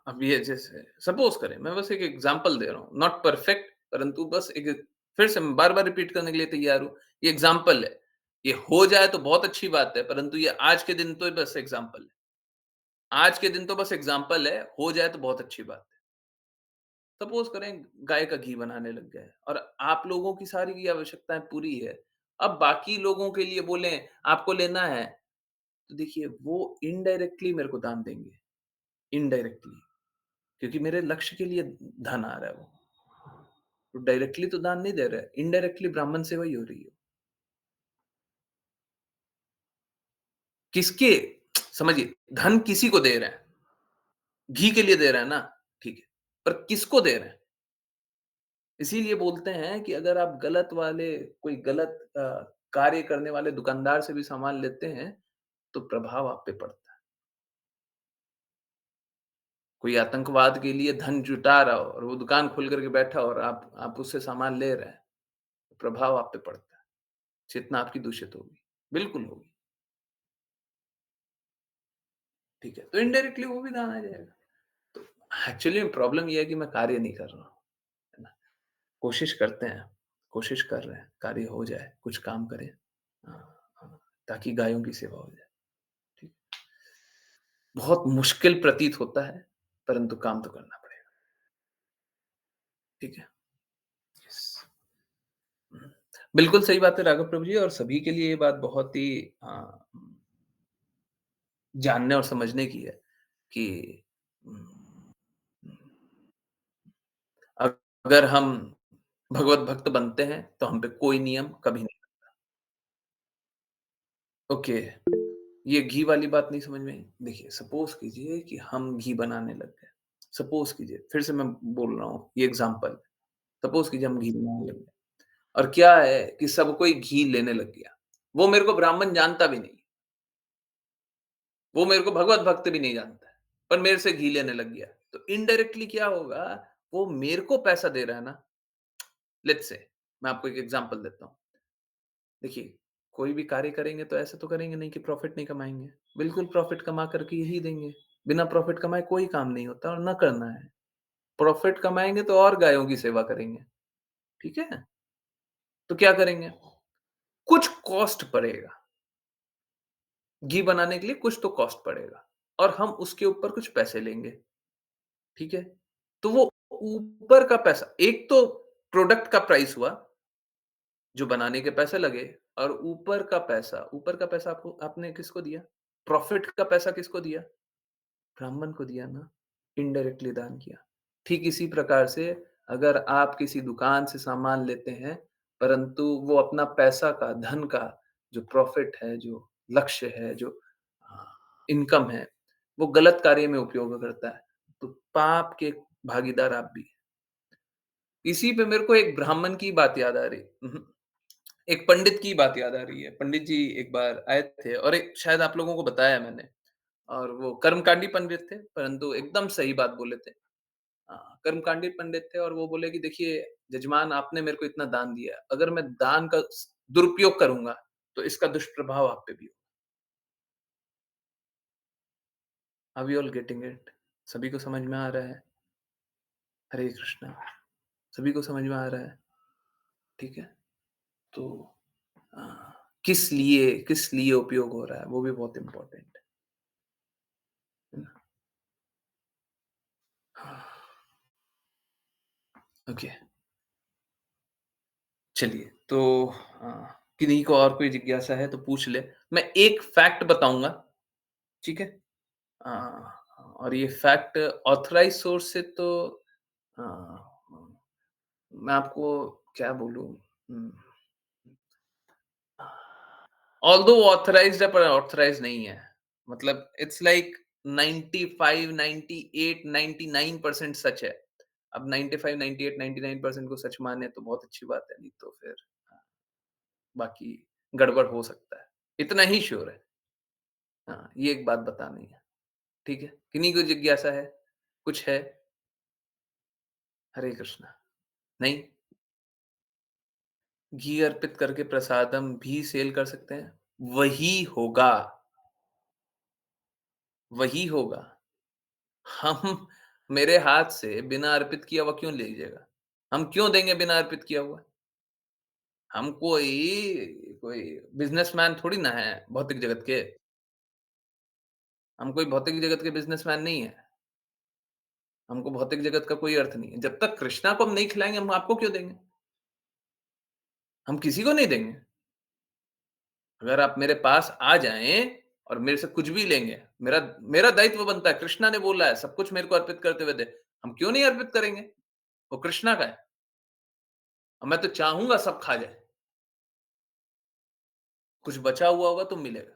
अब ये जैसे सपोज़ करें, मैं बस एक एग्ज़ाम्पल दे रहा हूँ, नॉट परफेक्ट, परंतु बस एक, फिर से मैं बार-बार रिपीट करने के लिए तैयार हूँ। ये एग्ज़ाम्पल है। ये हो जाए तो बहुत अच्छी बात है, परंतु ये आज के दिन तो बस एग्ज़ाम्पल है। आज के दिन तो बस एग्ज़ाम्पल है, हो जाए तो बहुत अच्छी बात है। सपोज़ करें गाय का घी बनाने लग गए और आप लोगों की सारी की आवश्यकताएँ पूरी है। अब बाकी लोगों के लिए बोलें, आपको लेना है, तो देखिए वो इनडायरेक्टली मेरे को दान देंगे, इनडायरेक्टली, क्योंकि मेरे लक्ष्य के लिए धन आ रहा है वो। तो डायरेक्टली तो दान नहीं दे रहे, इनडायरेक्टली ब्राह्मण सेवा ही हो रही है। किसके, समझिए, धन किसी को दे रहे हैं, घी के लिए दे रहे हैं ना, ठीक है, पर किसको दे रहे हैं? इसीलिए बोलते हैं कि अगर आप गलत वाले, कोई गलत कार्य करने वाले दुकानदार से भी सामान लेते हैं, तो प्रभाव आप पे पड़ता है। कोई आतंकवाद के लिए धन जुटा रहा हो और वो दुकान खोल करके बैठा हो और आप उससे सामान ले रहे हैं, तो प्रभाव आप पे पड़ता है। चेतना आपकी दूषित होगी, बिल्कुल होगी, ठीक है? तो इनडायरेक्टली वो भी दान आ जाएगा। तो एक्चुअली प्रॉब्लम ये है कि मैं कार्य नहीं कर रहा हूँ, है ना? कोशिश करते हैं, कोशिश कर रहे हैं, कार्य हो जाए, कुछ काम करें। हाँ, ताकि गायों की सेवा हो जाए, ठीक। बहुत मुश्किल प्रतीत होता है, परंतु काम तो करना पड़ेगा, ठीक है? यस। हुँ। बिल्कुल सही बात है राघव प्रभु जी, और सभी के लिए ये बात बहुत ही जानने और समझने की है कि उम, अगर हम भगवत भक्त बनते हैं, तो हम पे कोई नियम कभी नहीं। ओके, ये घी वाली बात नहीं समझ में आई? देखिए, सपोज़ कीजिए कि हम घी बनाने लग गए। सपोज़ कीजिए, फिर से मैं बोल रहा हूँ, ये एग्ज़ाम्पल। सपोज़ कीजिए हम घी बनाने लग गए और क्या है कि सब कोई घी लेने लग गया। वो मेरे को ब्राह्मण जानता भी नहीं, वो मेरे को भगवत भक्त भी नहीं जानता है, पर मेरे से घी लेने लग गया। तो इनडायरेक्टली क्या होगा, वो मेरे को पैसा दे रहा है ना। लेट्स से, मैं आपको एक एग्ज़ाम्पल देता हूँ। देखिए, कोई भी कार्य करेंगे तो ऐसे तो करेंगे नहीं कि प्रॉफ़िट नहीं कमाएँगे। बिल्कुल प्रॉफ़िट कमा कर के ही देंगे। बिना प्रॉफ़िट कमाए कोई काम नहीं होता और ना करना है। प्रॉफ़िट कमाएँगे तो और गायों की सेवा करेंगे, ठीक है? तो क्या करेंगे? कुछ कॉस्ट पड़ेगा। घी बनाने के लिए कुछ तो कॉस्ट पड़ेगा और हम उसके ऊपर कुछ पैसे लेंगे, ठीक है? तो वो ऊपर का पैसा, एक तो प्रोडक्ट का प्राइस हुआ, जो बनाने के पैसे लगे, और ऊपर का पैसा आपको आपने किसको दिया? प्रॉफ़िट का पैसा किसको दिया? ब्राह्मण को दिया ना, इनडायरेक्टली दान किया। ठीक इसी प्रकार से अगर आप किसी दुकान से सामान लेते हैं, परंतु वो अपना पैसा का, धन का जो प्रॉफ़िट है, जो लक्ष्य है, जो इनकम है, वो गलत कार्य में उपयोग करता है, तो पाप के भागीदार आप भी हैं। इसी पे मेरे को एक ब्राह्मण की बात याद आ रही। एक पंडित की बात याद आ रही है। पंडित जी एक बार आए थे और एक, शायद आप लोगों को बताया मैंने, और वो कर्मकांडी पंडित थे, परंतु एकदम सही बात बोले थे। कर्मकांडी पंडित थे और वो बोले कि देखिए जजमान, आपने मेरे को इतना दान दिया है, अगर मैं दान का दुरुपयोग करूँगा, तो इसका दुष्प्रभाव आप पे भी होगा। Are we all getting it? सभी को समझ में आ रहा है? हरे कृष्णा। सभी को समझ में आ रहा है? ठीक है? तो अ, किस लिए उपयोग हो रहा है, वो भी बहुत इम्पोर्टेंट है ना? ओके, चलिए तो किन्हीं को और कोई जिज्ञासा है तो पूछ ले। मैं एक फैक्ट बताऊँगा, ठीक है? अ, और ये फैक्ट ऑथराइज़्ड सोर्स से तो अ, मैं आपको क्या बोलूँ, उम, ऑल्दो ऑथराइज़्ड है पर ऑथराइज़्ड नहीं है। मतलब इट्स लाइक 95, 98, 99% सच है। अब 95, 98, 99% को सच माने तो बहुत अच्छी बात है, नहीं तो फिर बाकी गड़बड़ हो सकता है। इतना ही श्योर है। हाँ, ये एक बात बतानी है। ठीक है? किन्हीं को जिज्ञासा है? कुछ है? हरे कृष्णा। नहीं? घी अर्पित करके प्रसादम भी सेल कर सकते हैं? वही होगा, वही होगा। हम मेरे हाथ से बिना अर्पित किया हुआ क्यों लीजिएगा? हम क्यों देंगे बिना अर्पित किया हुआ? हम कोई बिज़नेसमैन थोड़ी ना हैं भौतिक जगत के। हम कोई भौतिक जगत के बिज़नेसमैन नहीं हैं। हमको भौतिक जगत का कोई अर्थ नहीं है। जब तक कृष्णा को हम नहीं खिलाएँगे, हम आपको क्यों देंगे? हम किसी को नहीं देंगे। अगर आप मेरे पास आ जाएँ और मेरे से कुछ भी लेंगे, मेरा मेरा दायित्व बनता है, कृष्णा ने बोला है, सब कुछ मेरे को अर्पित करते हुए दे। हम क्यों नहीं अर्पित करेंगे? वो कृष्णा का है और मैं तो चाहूँगा सब खा जाएँ। कुछ बचा हुआ होगा तो मिलेगा।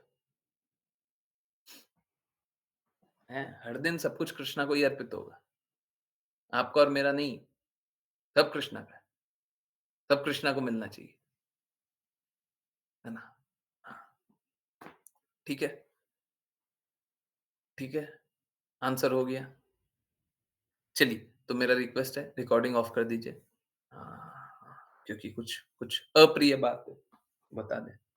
हैं? हर दिन सब कुछ कृष्णा को ही अर्पित होगा। आपका और मेरा नहीं, सब कृष्णा का है। सब कृष्णा को मिलना चाहिए। है ना? हाँ, ठीक है? ठीक है? आंसर हो गया? चलिए, तो मेरा रिक्वेस्ट है रिकॉर्डिंग ऑफ कर दीजिए। हाँ, क्योंकि कुछ कुछ अप्रिय बात बता दें।